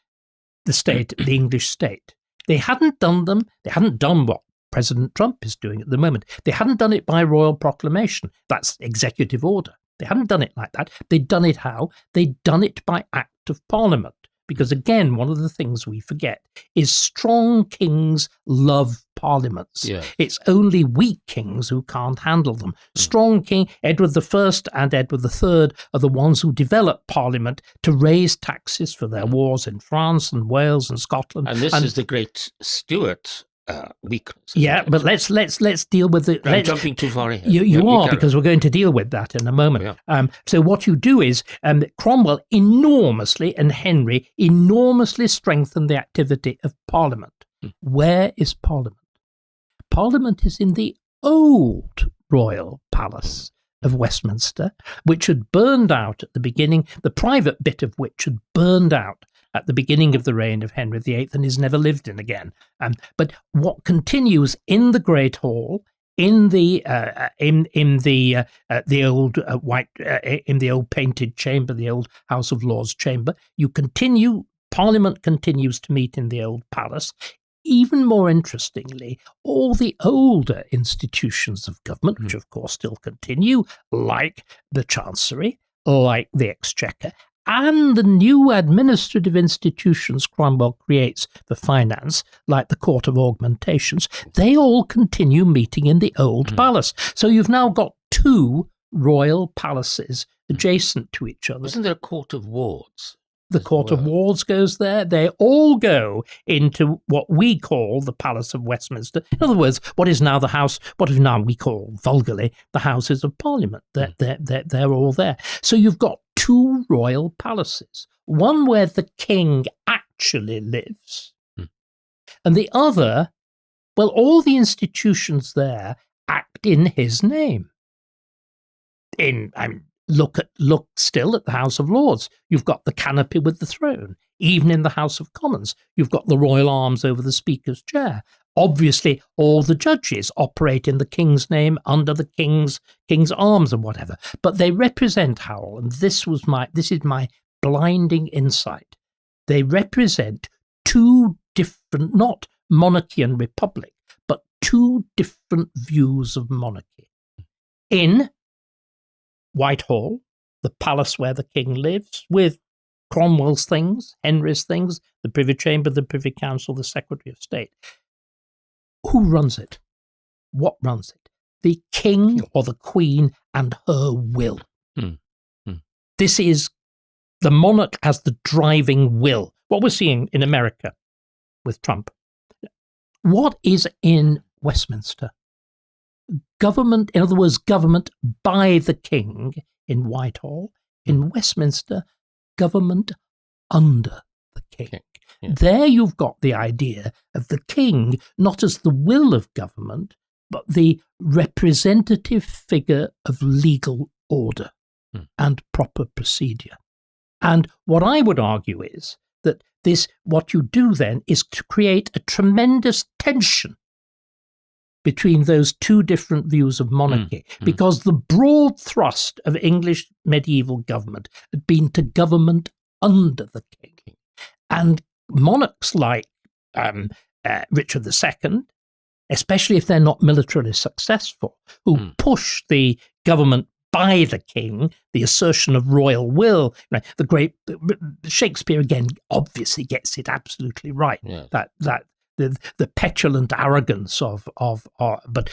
B: the state, the English state? They hadn't done them. They hadn't done what President Trump is doing at the moment. They hadn't done it by royal proclamation. That's executive order. They hadn't done it like that. They'd done it how? They'd done it by Act of Parliament. Because again, one of the things we forget is strong kings love parliaments. Yeah. It's only weak kings who can't handle them. Strong king, Edward I and Edward III are the ones who developed parliament to raise taxes for their wars in France and Wales and Scotland.
A: And this is the great Stuart weakness.
B: Yeah, but let's deal with it.
A: I'm jumping too far ahead.
B: You are, because we're going to deal with that in a moment. Yeah. So what you do is Cromwell enormously and Henry enormously strengthen the activity of Parliament. Where is Parliament? Parliament is in the old royal palace of Westminster, which had burned out at the beginning, the private bit of which had burned out at the beginning of the reign of Henry VIII and is never lived in again. But what continues in the Great Hall in the old painted chamber, the old House of Lords chamber. Parliament continues to meet in the old palace. Even more interestingly, all the older institutions of government, which of course still continue, like the Chancery, like the Exchequer, and the new administrative institutions Cromwell creates for finance, like the Court of Augmentations, they all continue meeting in the old palace. So you've now got two royal palaces adjacent to each other.
A: Isn't there a Court of Wards?
B: The Court of Wards goes there. They all go into what we call the Palace of Westminster. In other words, what is now we call vulgarly the Houses of Parliament. They're all there. So you've got two royal palaces, one where the king actually lives, and the other, well, all the institutions there act in his name. Look still at the House of Lords. You've got the canopy with the throne. Even in the House of Commons, you've got the royal arms over the Speaker's chair. Obviously, all the judges operate in the King's name under the King's arms and whatever. But they represent, Howell, and this is my blinding insight. They represent two different, not monarchy and republic, but two different views of monarchy. In Whitehall, the palace where the king lives, with Cromwell's things, Henry's things, the Privy Chamber, the Privy Council, the Secretary of State. Who runs it? What runs it? The king or the queen and her will. This is the monarch as the driving will. What we're seeing in America with Trump. What is in Westminster? Government, in other words, government by the king in Whitehall. In Westminster, government under the king. Yeah. There you've got the idea of the king not as the will of government, but the representative figure of legal order and proper procedure. And what I would argue is that what you do then is to create a tremendous tension between those two different views of monarchy, because the broad thrust of English medieval government had been to government under the king. And monarchs like Richard II, especially if they're not militarily successful, who push the government by the king, the assertion of royal will, the great Shakespeare again obviously gets it absolutely right. Yes. That the petulant arrogance but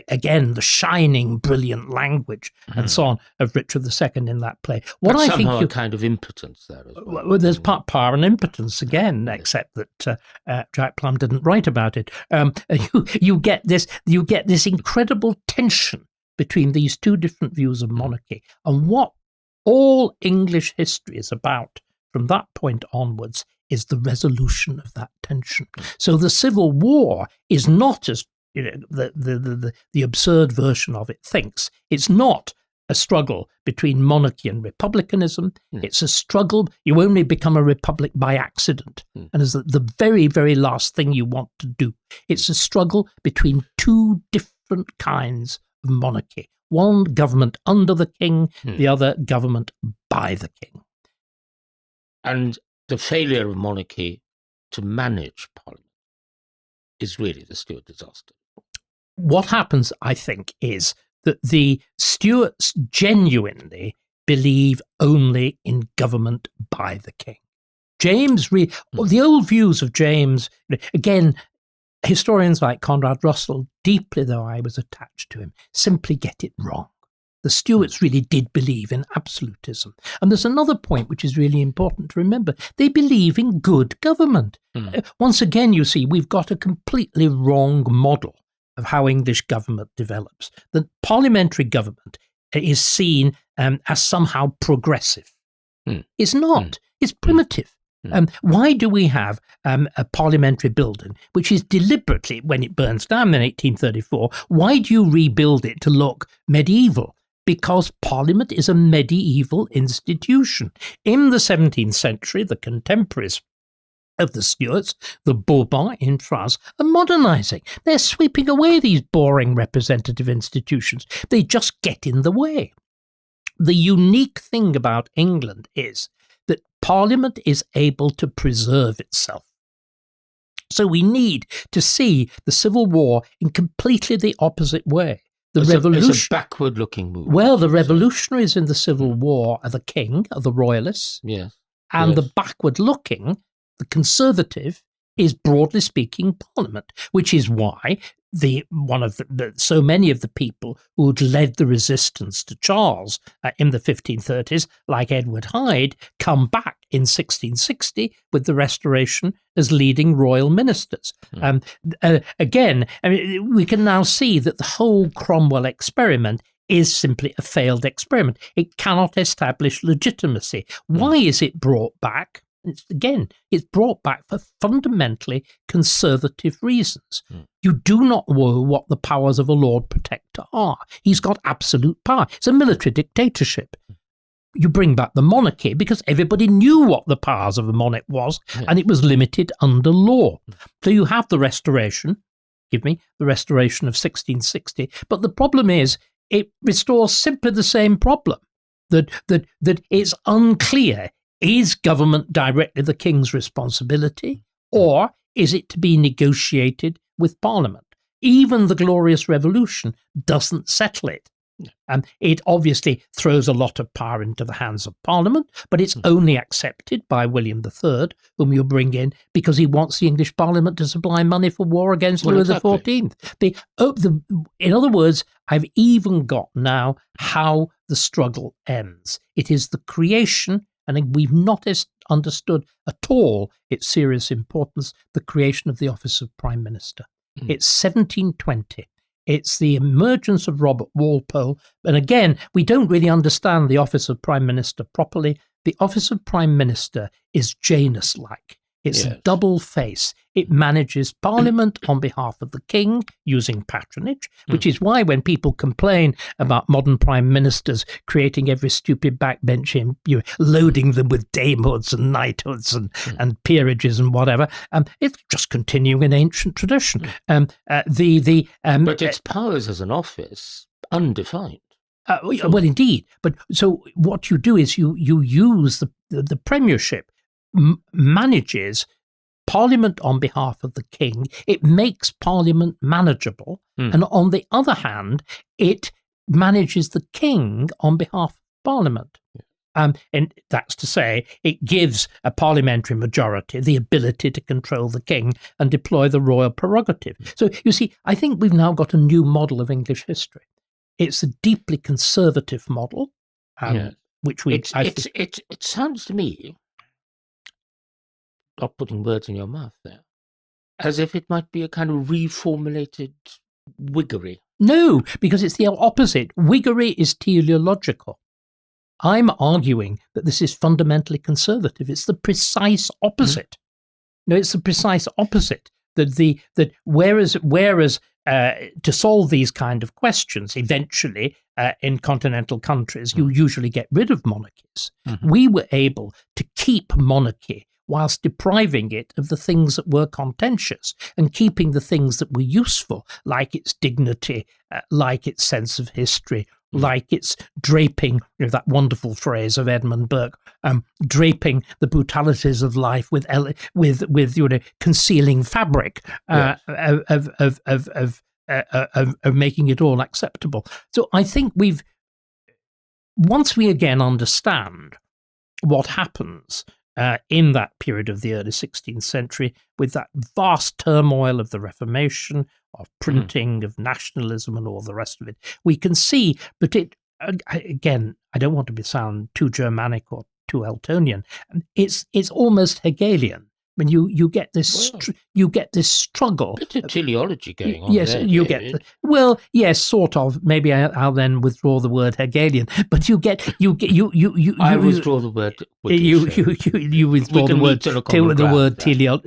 B: again, the shining, brilliant language and so on of Richard II in that play.
A: What I think a kind of impotence there as well.
B: Well, there's power and impotence again, except that Jack Plum didn't write about it. You get this incredible tension between these two different views of monarchy, and what all English history is about from that point onwards is the resolution of that tension. So the Civil War is not, as the absurd version of it thinks, it's not a struggle between monarchy and republicanism. It's a struggle. You only become a republic by accident, and is the very, very last thing you want to do. It's a struggle between two different kinds of monarchy. One government under the king, the other government by the king.
A: And the failure of monarchy to manage Parliament is really the Stuart disaster.
B: What happens, I think, is that the Stuarts genuinely believe only in government by the king. The old views of James, again, historians like Conrad Russell, deeply though I was attached to him, simply get it wrong. The Stuarts really did believe in absolutism. And there's another point which is really important to remember. They believe in good government. Once again, you see, we've got a completely wrong model of how English government develops. The parliamentary government is seen as somehow progressive. It's not. It's primitive. Why do we have a parliamentary building which is deliberately, when it burns down in 1834, why do you rebuild it to look medieval? Because Parliament is a medieval institution. In the 17th century, the contemporaries of the Stuarts, the Bourbons in France, are modernising. They're sweeping away these boring representative institutions. They just get in the way. The unique thing about England is that Parliament is able to preserve itself. So we need to see the Civil War in completely the opposite way.
A: It's a backward-looking move.
B: Well, the revolutionaries in the Civil War are the king, are the royalists.
A: Yes.
B: And the backward-looking, the conservative, is broadly speaking Parliament, which is why so many of the people who had led the resistance to Charles in the 1530s, like Edward Hyde, come back in 1660 with the Restoration as leading royal ministers. Again, I mean, we can now see that the whole Cromwell experiment is simply a failed experiment. It cannot establish legitimacy. Why is it brought back? It's brought back for fundamentally conservative reasons. You do not know what the powers of a Lord Protector are. He's got absolute power. It's a military dictatorship. You bring back the monarchy because everybody knew what the powers of a monarch was, and it was limited under law. So you have the Restoration, the Restoration of 1660, but the problem is it restores simply the same problem, that it's unclear. Is government directly the king's responsibility, or is it to be negotiated with Parliament? Even the Glorious Revolution doesn't settle it. It obviously throws a lot of power into the hands of Parliament, but it's only accepted by William III, whom you bring in because he wants the English Parliament to supply money for war against Louis XIV. In other words, I've even got now how the struggle ends. It is the creation, and we've not understood at all its serious importance, the creation of the office of Prime Minister. It's 1720. It's the emergence of Robert Walpole. And again, we don't really understand the office of Prime Minister properly. The office of Prime Minister is Janus-like. It's a double face. It manages Parliament on behalf of the king using patronage, which is why when people complain about modern prime ministers creating every stupid backbench, loading them with damehoods and knighthoods and peerages and whatever, it's just continuing an ancient tradition.
A: But its powers as an office, undefined.
B: Well, indeed. But so what you do is you use the premiership manages Parliament on behalf of the king. It makes Parliament manageable. And on the other hand, it manages the king on behalf of Parliament. And that's to say, it gives a parliamentary majority the ability to control the king and deploy the royal prerogative. So you see, I think we've now got a new model of English history. It's a deeply conservative model, which we...
A: It sounds to me, not putting words in your mouth there, as if it might be a kind of reformulated Whiggery.
B: No, because it's the opposite. Whiggery is teleological. I'm arguing that this is fundamentally conservative. It's the precise opposite. No, it's the precise opposite. That whereas to solve these kind of questions, eventually in continental countries, you usually get rid of monarchies. We were able to keep monarchy whilst depriving it of the things that were contentious and keeping the things that were useful, like its dignity, like its sense of history, like its draping, that wonderful phrase of Edmund Burke, draping the brutalities of life with concealing fabric of making it all acceptable. So I think once we again understand what happens in that period of the early 16th century, with that vast turmoil of the Reformation, of printing, of nationalism and all the rest of it, we can see, but again, I don't want to sound too Germanic or too Eltonian, it's almost Hegelian. When you get this struggle.
A: Bit of teleology going on.
B: Yes,
A: there,
B: you
A: David.
B: get. Well, yes, sort of. Maybe I'll then withdraw the word Hegelian. But you
A: I withdraw the word.
B: You withdraw the word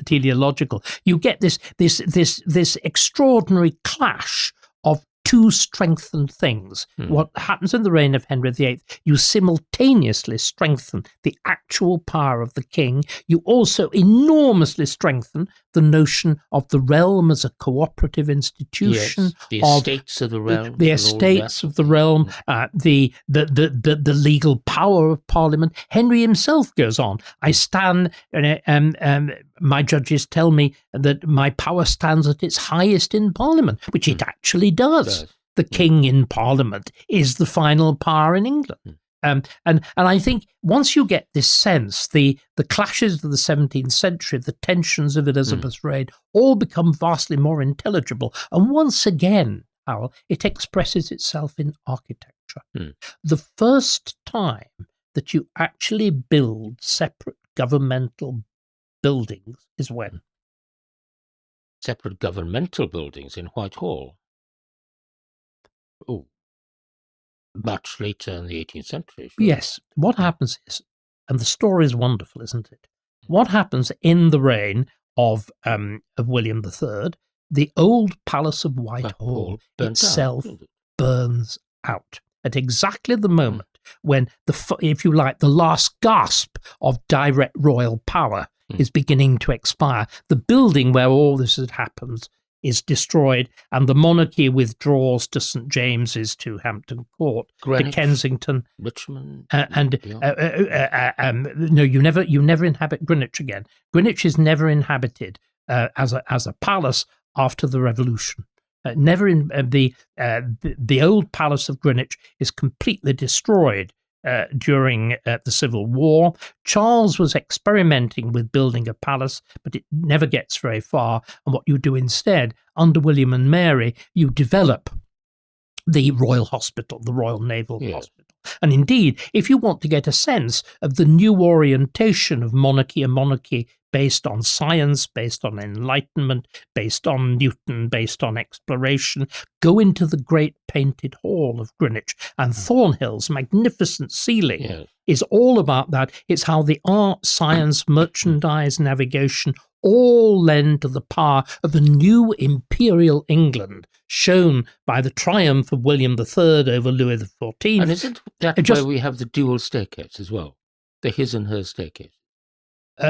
B: teleological. You get this extraordinary clash of two strengthened things. What happens in the reign of Henry VIII, you simultaneously strengthen the actual power of the king. You also enormously strengthen the notion of the realm as a cooperative institution.
A: Yes, the estates of the realm.
B: The estates of the realm, the legal power of Parliament. Henry himself goes on, I stand, my judges tell me that my power stands at its highest in Parliament, which it actually does. The king in Parliament is the final power in England. And I think once you get this sense, the clashes of the 17th century, the tensions of Elizabeth's reign, all become vastly more intelligible. And once again, Howell, it expresses itself in architecture. The first time that you actually build separate governmental buildings is when?
A: Separate governmental buildings in Whitehall. Oh, much later in the 18th century. Sure.
B: Yes. What happens is, and the story is wonderful, isn't it? What happens in the reign of William III? The old Palace of Whitehall itself burns out at exactly the moment when if you like, the last gasp of direct royal power is beginning to expire. The building where all this had happened is destroyed, and the monarchy withdraws to St James's, to Hampton Court,
A: Greenwich,
B: to Kensington,
A: Richmond,
B: no, you never inhabit Greenwich again. Greenwich is never inhabited as a palace after the Revolution. Never in the old Palace of Greenwich is completely destroyed during the Civil War. Charles was experimenting with building a palace, but it never gets very far. And what you do instead, under William and Mary, you develop the Royal Hospital, the Royal Naval Hospital. And indeed, if you want to get a sense of the new orientation of monarchy, a monarchy based on science, based on enlightenment, based on Newton, based on exploration, go into the great painted hall of Greenwich, and Thornhill's magnificent ceiling is all about that. It's how the art, science, merchandise, navigation all lend to the power of a new imperial England, shown by the triumph of William III over Louis XIV.
A: And isn't that where we have the dual staircase as well? The his and her staircase?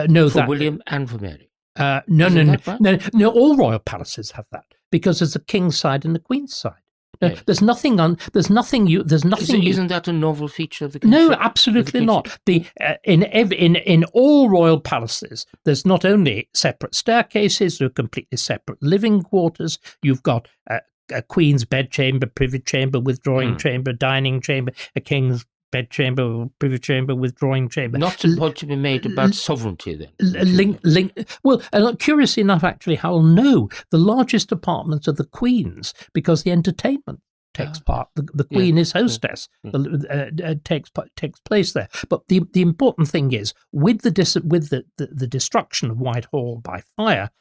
B: No,
A: for William and for Mary.
B: No. All royal palaces have that, because there's a king's side and the queen's side. No, there's nothing.
A: Isn't that a novel feature of the?
B: No, absolutely not. In all royal palaces, there's not only separate staircases, there are completely separate living quarters. You've got a queen's bedchamber, privy chamber, withdrawing chamber, dining chamber, a king's bedchamber, privy chamber, withdrawing chamber.
A: Not to be made about sovereignty then.
B: Well, curiously enough, actually, Howell, no, the largest apartments are the Queen's, because the entertainment takes part. The Queen is hostess. Takes place there. But the important thing is, with the destruction of Whitehall by fire,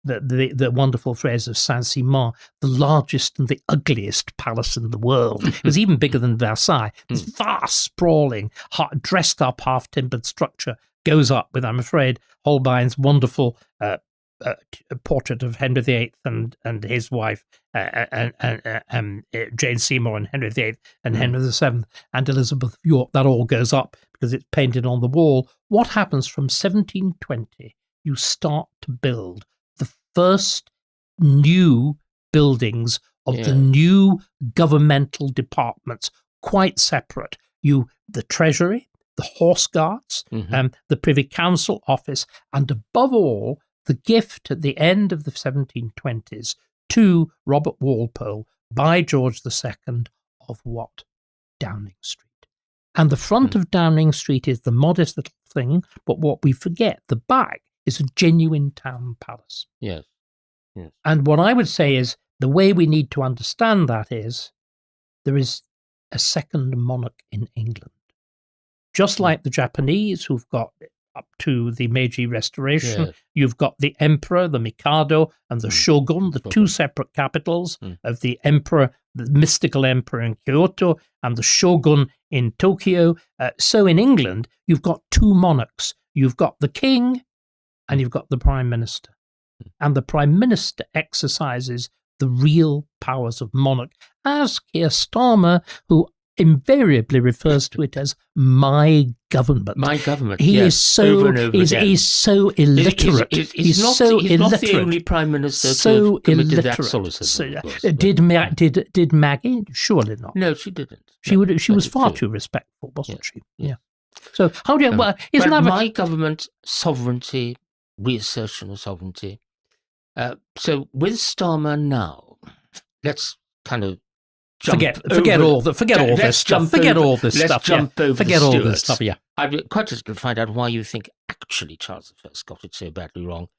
B: the wonderful phrase of Saint-Simon, the largest and the ugliest palace in the world. It was even bigger than Versailles. This vast, sprawling, dressed up, half-timbered structure goes up with, I'm afraid, Holbein's wonderful portrait of Henry VIII and his wife, Jane Seymour, and Henry VIII and Henry VII and Elizabeth of York. That all goes up because it's painted on the wall. What happens from 1720? You start to build the first new buildings of the new governmental departments, quite separate. The Treasury, the Horse Guards, the Privy Council office, and above all, the gift at the end of the 1720s to Robert Walpole by George II of what? Downing Street. And the front of Downing Street is the modest little thing, but what we forget, the back is a genuine town palace.
A: Yes.
B: And what I would say is, the way we need to understand that is, there is a second monarch in England. Just like the Japanese, who've got up to the Meiji Restoration, you've got the emperor, the Mikado, and the shogun, the two separate capitals of the emperor, the mystical emperor in Kyoto, and the shogun in Tokyo. So in England, you've got two monarchs. You've got the king and you've got the prime minister. And the prime minister exercises the real powers of monarch, as Keir Starmer, who invariably refers to it as my government.
A: My government.
B: He
A: yes,
B: is so
A: over and over again.
B: he's so illiterate.
A: He's not the only prime minister to have committed that sort of thing.
B: Did Maggie? Surely not.
A: No, she didn't.
B: She was far too respectful, wasn't she? Yeah. So how do you? Isn't that
A: my government sovereignty, reassertion of sovereignty? So with Starmer now, let's kind of
B: forget all this stuff. Forget all this stuff. Yeah.
A: I'd be quite interested to find out why you think actually Charles I got it so badly wrong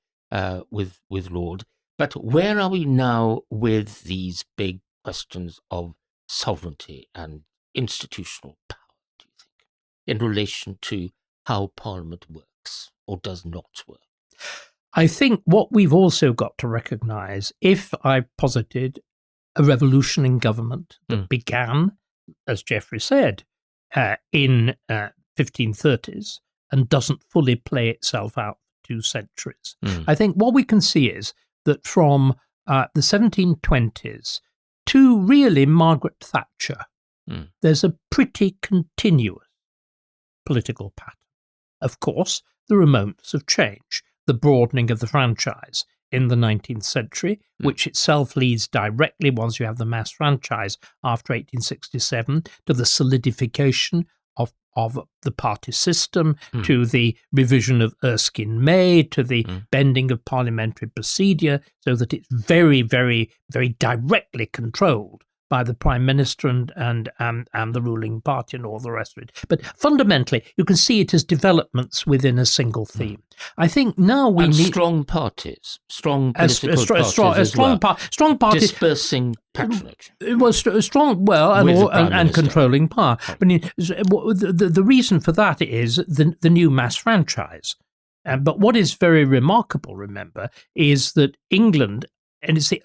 A: with Laud. But where are we now with these big questions of sovereignty and institutional power, do you think, in relation to how Parliament works or does not work?
B: I think what we've also got to recognise, if I posited a revolution in government that began, as Geoffrey said, in 1530s and doesn't fully play itself out for 2 centuries. I think what we can see is that from the 1720s to really Margaret Thatcher, there's a pretty continuous political pattern. Of course, there are moments of change. The broadening of the franchise in the 19th century, which itself leads directly, once you have the mass franchise after 1867, to the solidification of the party system, to the revision of Erskine May, to the bending of parliamentary procedure, so that it's very, very, very directly controlled by the Prime Minister and the ruling party and all the rest of it. But fundamentally, you can see it as developments within a single theme. I think now we need
A: strong parties, strong political parties, strong parties, dispersing patronage.
B: It was strong, and controlling power. I mean, the reason for that is the new mass franchise. But what is very remarkable, remember, is that England, and it's the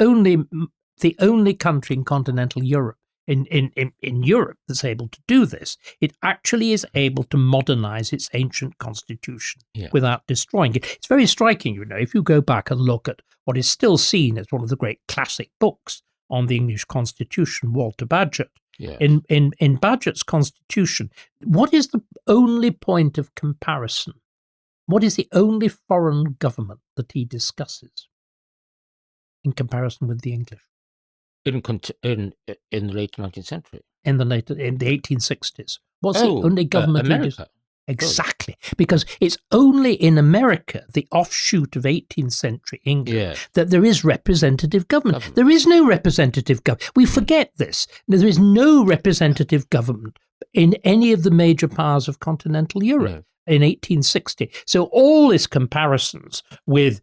B: only country in continental Europe, in Europe, that's able to do this. It actually is able to modernize its ancient constitution without destroying it. It's very striking, if you go back and look at what is still seen as one of the great classic books on the English constitution, Walter Bagehot.
A: Yeah.
B: In Bagehot's constitution, what is the only point of comparison? What is the only foreign government that he discusses in comparison with the English?
A: In the late 19th century.
B: In the 1860s. What's the only government?
A: America.
B: Exactly. Because it's only in America, the offshoot of 18th century England, that there is representative government. There is no representative government. We forget this. There is no representative government in any of the major powers of continental Europe in 1860. So all these comparisons with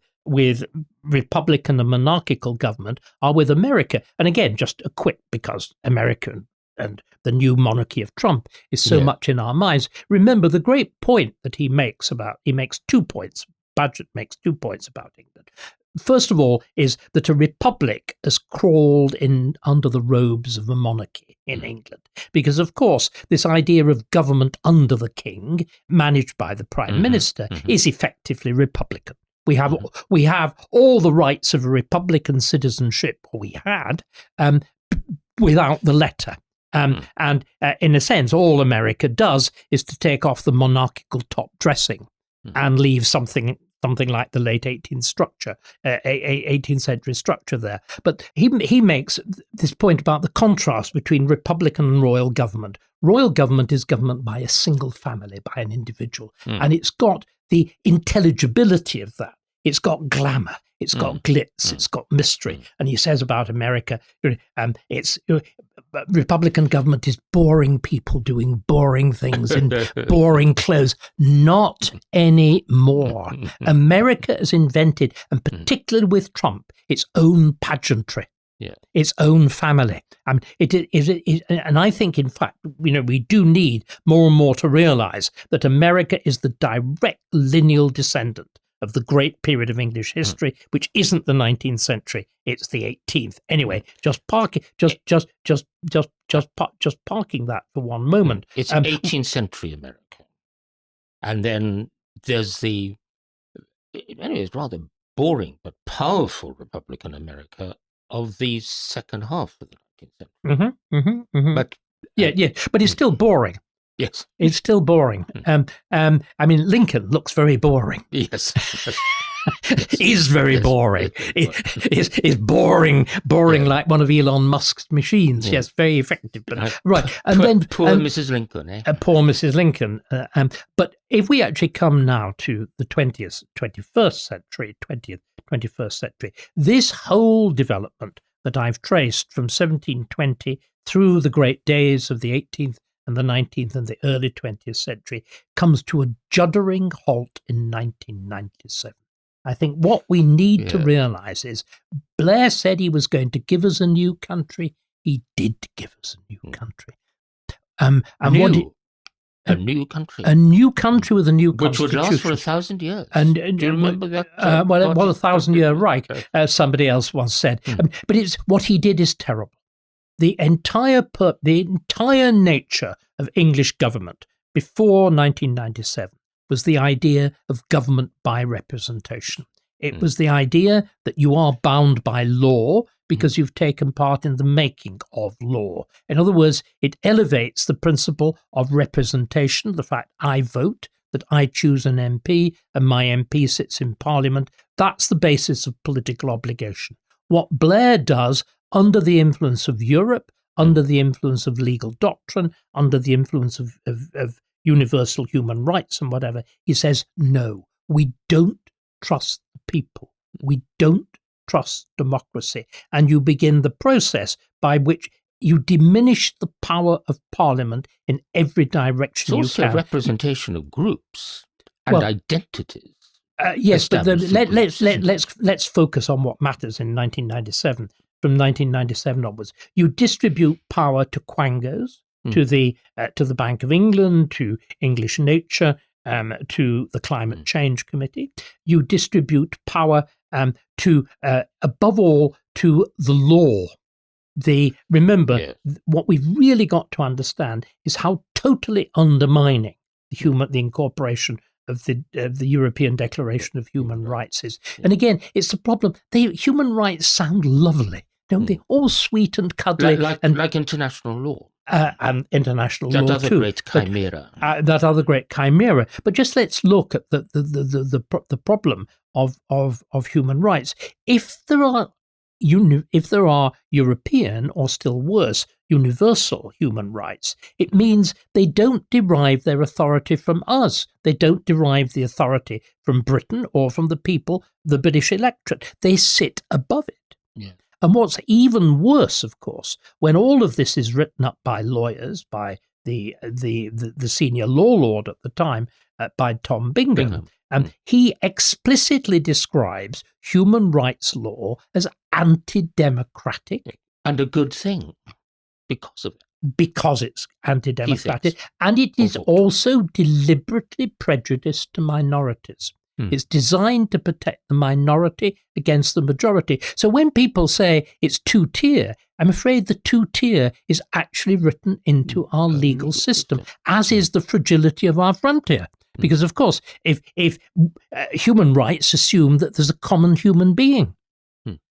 B: Republican and monarchical government are with America. And again, just a quick, because America and the new monarchy of Trump is so much in our minds. Remember, the great point that he makes 2 points. Bagehot makes 2 points about England. First of all, is that a republic has crawled in under the robes of a monarchy in England. Because, of course, this idea of government under the king, managed by the prime minister, is effectively republican. We have all the rights of a republican citizenship, or we had, without the letter. And in a sense, all America does is to take off the monarchical top dressing and leave something like the late 18th century structure there. But he makes this point about the contrast between republican and royal government. Royal government is government by a single family, by an individual, and it's got the intelligibility of that. It's got glamour, it's got glitz, it's got mystery. And he says about America, it's Republican government is boring people doing boring things in boring clothes. Not anymore. America has invented, and particularly with Trump, its own pageantry. Its own family. And I think, in fact, we do need more and more to realize that America is the direct lineal descendant of the great period of English history, which isn't the 19th century; it's the 18th. Anyway, just parking that for one moment.
A: It's 18th century America, and then there's it's rather boring but powerful Republican America of the second half of the 19th century. But
B: but it's still boring.
A: yes,
B: It's still boring. I mean, Lincoln looks very boring.
A: yes.
B: Is very boring. Is boring like one of Elon Musk's machines. Yes, very effective. But right, and then
A: poor Mrs. Lincoln,
B: poor Mrs. Lincoln. But if we actually come now to the 21st century, this whole development that I've traced from 1720 through the great days of the 18th and the 19th and the early 20th century comes to a juddering halt in 1997. I think what we need to realize is Blair said he was going to give us a new country. He did give us a new country.
A: A new country.
B: A new country with a new
A: Which
B: constitution.
A: would last for 1,000 years.
B: And,
A: do you remember that?
B: Well, 1,000-year right, somebody else once said. But it's what he did is terrible. The entire nature of English government before 1997 was the idea of government by representation. It was the idea that you are bound by law because you've taken part in the making of law. In other words, it elevates the principle of representation, the fact I vote, that I choose an MP and my MP sits in Parliament. That's the basis of political obligation. What Blair does under the influence of Europe, under the influence of legal doctrine, under the influence of universal human rights and whatever, he says, no, we don't trust the people. We don't trust democracy. And you begin the process by which you diminish the power of Parliament in every direction you can.
A: It's also a representation of groups and identities.
B: Yes, but let's focus on what matters in 1997. From 1997 onwards, you distribute power to quangos, to the Bank of England, to English Nature, to the Climate Change Committee. You distribute power to, above all, to the law. What we've really got to understand is how totally undermining the incorporation of the European Declaration of Human Rights is. And again, it's the problem. Human rights sound lovely, don't they? All sweet and cuddly,
A: like international law.
B: And international law too.
A: That other great chimera.
B: That other great chimera. But just let's look at the problem of human rights. If there are European, or still worse, universal human rights, it means they don't derive their authority from us. They don't derive the authority from Britain or from the people, the British electorate. They sit above it.
A: Yeah.
B: And what's even worse, of course, when all of this is written up by lawyers, by the senior law lord at the time, by Tom Bingham. He explicitly describes human rights law as anti-democratic.
A: And a good thing because of it.
B: Because it's anti-democratic. And it is also deliberately prejudiced to minorities. It's designed to protect the minority against the majority. So when people say it's two-tier, I'm afraid the two-tier is actually written into our legal system, as is the fragility of our frontier. Because, of course, if human rights assume that there's a common human being,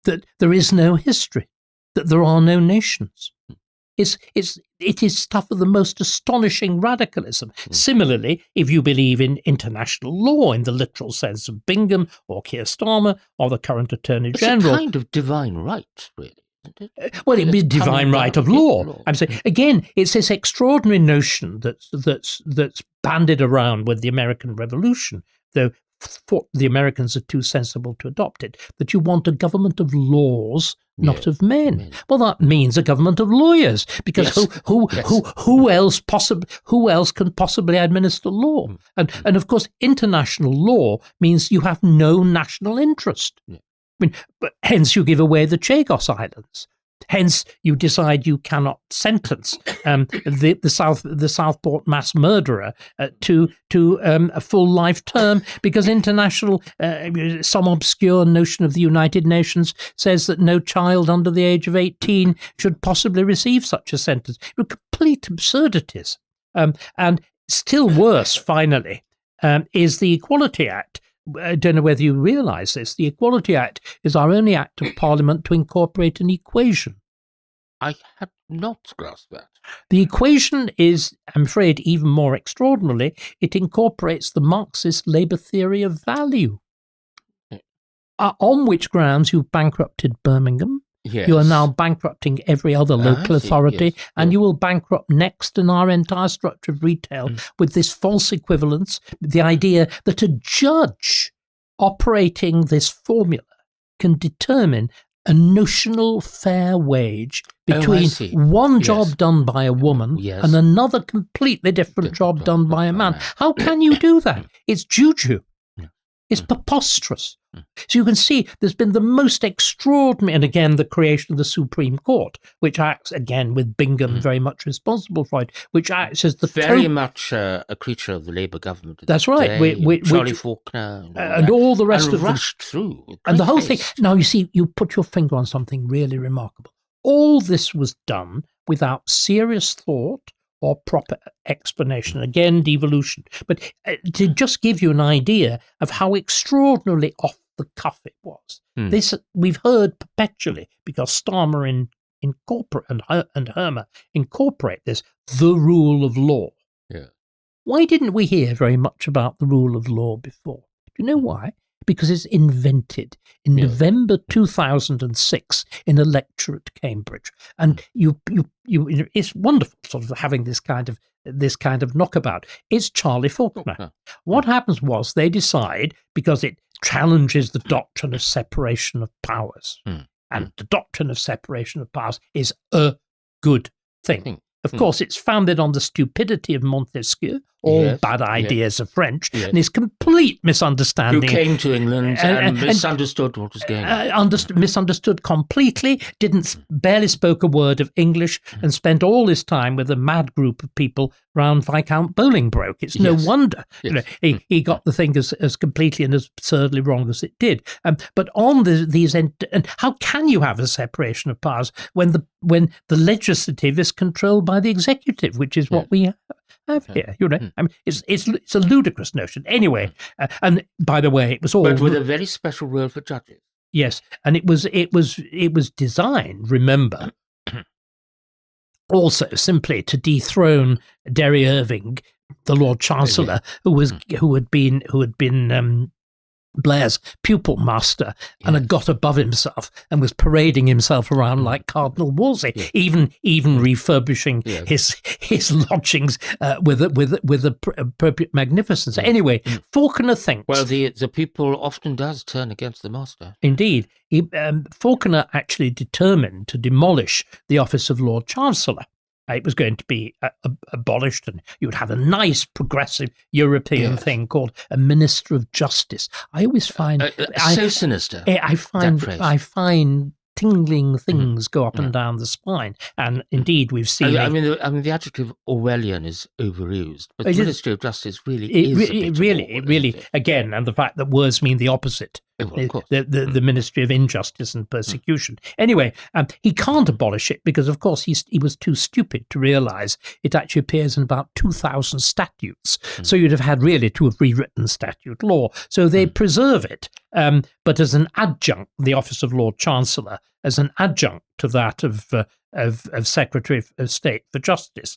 B: that there is no history, that there are no nations. It is stuff of the most astonishing radicalism. Similarly, if you believe in international law in the literal sense of Bingham or Keir Starmer or the current Attorney General.
A: It's a kind of divine right, really.
B: Well, it'd be divine right of law. I'm saying again, it's this extraordinary notion that's bandied around with the American Revolution, though the Americans are too sensible to adopt it. That you want a government of laws, not of men. Well, that means a government of lawyers, because who else can possibly administer law? And of course, international law means you have no national interest. I mean, but hence you give away the Chagos Islands. Hence, you decide you cannot sentence the Southport mass murderer to a full life term, because international, some obscure notion of the United Nations says that no child under the age of 18 should possibly receive such a sentence. Complete absurdities. And still worse, finally, is the Equality Act, I don't know whether you realise this, the Equality Act is our only act of Parliament to incorporate an equation.
A: I had not grasped that.
B: The equation is, I'm afraid, even more extraordinarily, it incorporates the Marxist labour theory of value. On which grounds you've bankrupted Birmingham.
A: Yes.
B: You are now bankrupting every other local authority,
A: yes,
B: and you will bankrupt next in our entire structure of retail with this false equivalence, the idea that a judge operating this formula can determine a notional fair wage between one job done by a woman and another completely different job done by a man. How can you do that? It's juju. It's preposterous. So you can see there's been the most extraordinary, and again, the creation of the Supreme Court, which acts, again, with Bingham very much responsible for it, which acts as the...
A: Very much a creature of the Labour government.
B: That's right.
A: Charlie Faulkner.
B: And all the rest of them.
A: rushed through.
B: And the whole thing... Now, you see, you put your finger on something really remarkable. All this was done without serious thought or proper explanation. Again, devolution. But to just give you an idea of how extraordinarily off the cuff it was. This we've heard perpetually, because Starmer and Hermer incorporate this, the rule of law.
A: Yeah.
B: Why didn't we hear very much about the rule of law before? Do you know why? Because it's invented in November 2006 in a lecture at Cambridge, and it's wonderful, sort of having this kind of knockabout. It's Charlie Faulkner. What happens was they decide, because it challenges the doctrine of separation of powers, and the doctrine of separation of powers is a good thing. Of course, it's founded on the stupidity of Montesquieu, all bad ideas of French, and his complete misunderstanding.
A: Who came to England and misunderstood what was going on.
B: Misunderstood completely, barely spoke a word of English, and spent all his time with a mad group of people round Viscount Bolingbroke. It's no wonder he got the thing as completely and as absurdly wrong as it did. But on and how can you have a separation of powers when the legislative is controlled by the executive, which is what we have here? I mean, it's a ludicrous notion. Anyway, and by the way, it was all,
A: but with a very special role for judges.
B: Yes, and it was designed, remember, also simply to dethrone Derry Irving, the Lord Chancellor, who had been Blair's pupil master and had got above himself and was parading himself around like Cardinal Wolsey, even refurbishing his lodgings with appropriate magnificence. Anyway, Faulkner thinks...
A: Well, the people often does turn against the master.
B: Indeed. Faulkner actually determined to demolish the office of Lord Chancellor. It was going to be abolished, and you would have a nice progressive European thing called a Minister of Justice. I always find
A: so sinister.
B: I find tingling things go up and down the spine, and indeed we've seen.
A: I mean, the adjective Orwellian is overused, but the Ministry of Justice really is.
B: Really, again, and the fact that words mean the opposite. The Ministry of Injustice and Persecution. Anyway, he can't abolish it because, of course, he was too stupid to realise it actually appears in about 2,000 statutes. So you'd have had really to have rewritten statute law. So they preserve it, but as an adjunct, the office of Lord Chancellor, as an adjunct to that of Secretary of State for Justice.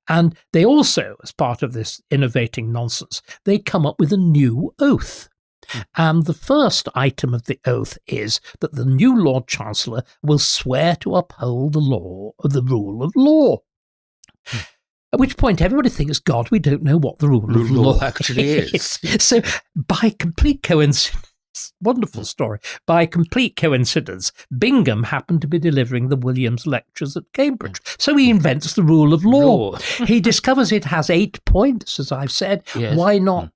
B: And they also, as part of this innovating nonsense, they come up with a new oath. And the first item of the oath is that the new Lord Chancellor will swear to uphold the rule of law. At which point everybody thinks, God, we don't know what the rule of law
A: actually is.
B: So by complete coincidence, wonderful story, by complete coincidence, Bingham happened to be delivering the Williams lectures at Cambridge. So he invents the rule of law. He discovers it has 8 points, as I've said. Why not?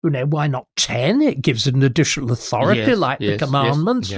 B: Why not 10? It gives an additional authority, like the commandments.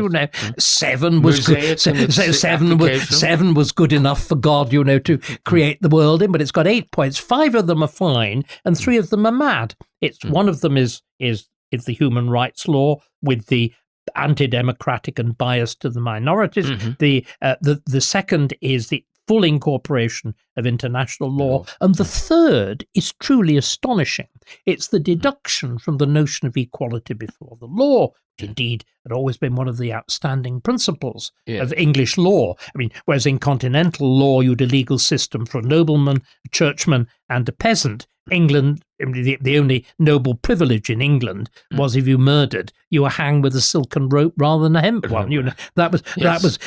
B: 7 was good. Seven was good enough for God, to create the world in. But it's got 8 points. 5 of them are fine, and 3 of them are mad. It's one of them is the human rights law with the anti-democratic and bias to the minorities. The second is the full incorporation of international law. And the third is truly astonishing. It's the deduction from the notion of equality before the law, which indeed had always been one of the outstanding principles of English law. I mean, whereas in continental law, you had a legal system for a nobleman, a churchman, and a peasant. England, the only noble privilege in England was if you murdered, you were hanged with a silken rope rather than a hemp one. You know, that was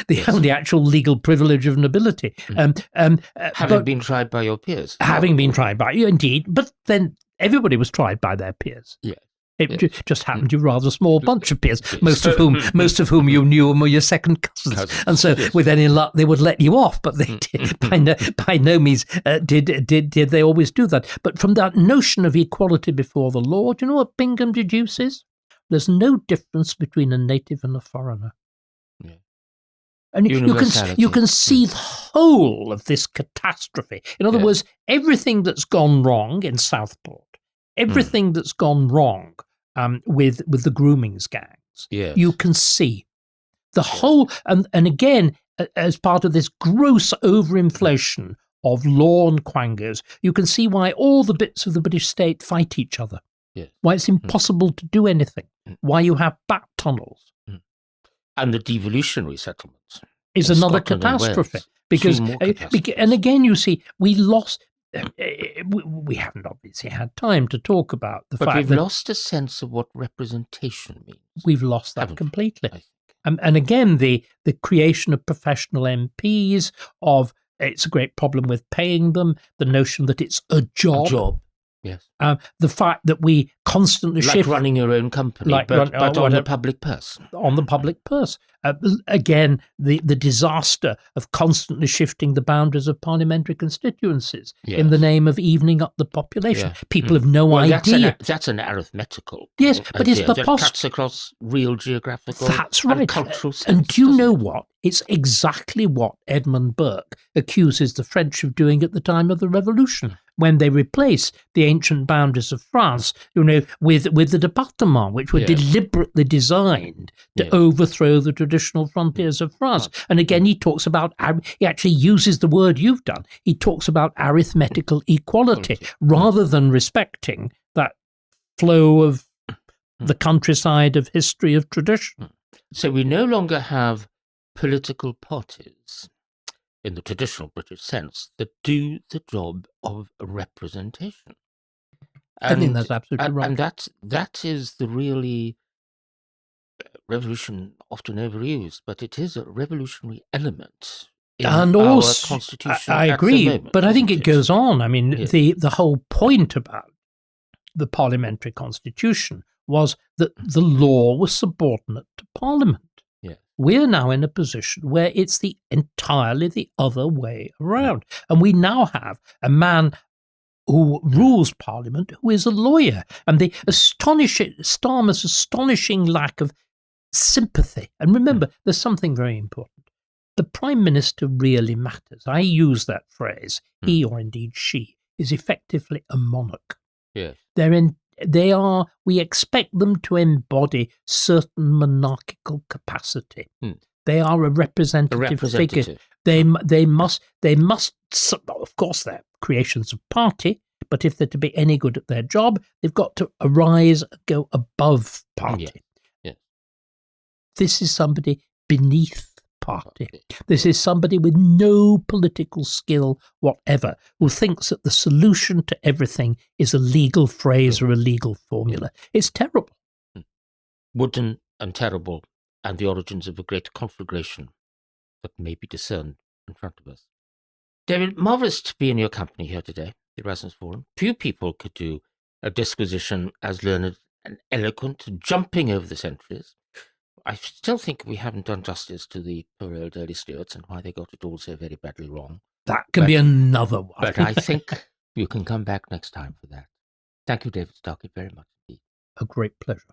B: the only actual legal privilege of nobility.
A: Having been tried by your peers.
B: Having been tried by you, indeed. But then everybody was tried by their peers.
A: Yeah.
B: It just happened to be a rather small bunch of peers, most of whom you knew and were your second cousins. And so, with any luck, they would let you off. But they did, by no means did they always do that. But from that notion of equality before the law, do you know what Bingham deduces? There's no difference between a native and a foreigner. Yeah. And you can see the whole of this catastrophe. In other words, everything that's gone wrong in Southport, everything that's gone wrong with the groomings gangs, you can see the whole, and again, as part of this gross overinflation of law and quangos, you can see why all the bits of the British state fight each other, why it's impossible to do anything, why you have back tunnels.
A: And the devolutionary settlements
B: is another catastrophe. Because, and again, you see, we lost. We haven't obviously had time to talk about the fact that
A: we've lost a sense of what representation means.
B: We've lost that completely. And again, the creation of professional MPs, it's a great problem with paying them, the notion that it's a job.
A: Yes.
B: The fact that we constantly shift.
A: Like running your own company, but on the public purse.
B: On the public purse. Again, the disaster of constantly shifting the boundaries of parliamentary constituencies in the name of evening up the population. People have no idea.
A: That's an arithmetical.
B: Yes, but it's the
A: cuts across real geographical and cultural sense.
B: And do you know what? It's exactly what Edmund Burke accuses the French of doing at the time of the Revolution, when they replaced the ancient boundaries of France, with the départements, which were deliberately designed to overthrow the traditional frontiers of France. And again, he actually uses the word you've done. He talks about arithmetical equality rather than respecting that flow of the countryside of history, of tradition.
A: So we no longer have political parties in the traditional British sense that do the job of representation.
B: I think that's absolutely right.
A: And that is the really revolution, often overused, but it is a revolutionary element in our Constitution.
B: I agree, but I think it goes on. I mean, the whole point about the parliamentary constitution was that the law was subordinate to Parliament. We're now in a position where it's entirely the other way around. And we now have a man who rules Parliament who is a lawyer. And the Starmer's astonishing lack of sympathy. And remember, there's something very important. The Prime Minister really matters. I use that phrase. He, or indeed she, is effectively a monarch.
A: Yes.
B: We expect them to embody certain monarchical capacity. They are a representative figure. They must, of course, they're creations of party, but if they're to be any good at their job, they've got to arise and go above party.
A: Yes.
B: This is somebody beneath party. This is somebody with no political skill whatever, who thinks that the solution to everything is a legal phrase or a legal formula. It's terrible.
A: Wooden and terrible, and the origins of a great conflagration that may be discerned in front of us. David, marvellous to be in your company here today, the Erasmus Forum. Few people could do a disquisition as learned and eloquent, jumping over the centuries. I still think we haven't done justice to the poor old early Stuarts and why they got it all so very badly wrong.
B: That can be another one.
A: But I think you can come back next time for that. Thank you, David Starkey, very much indeed.
B: A great pleasure.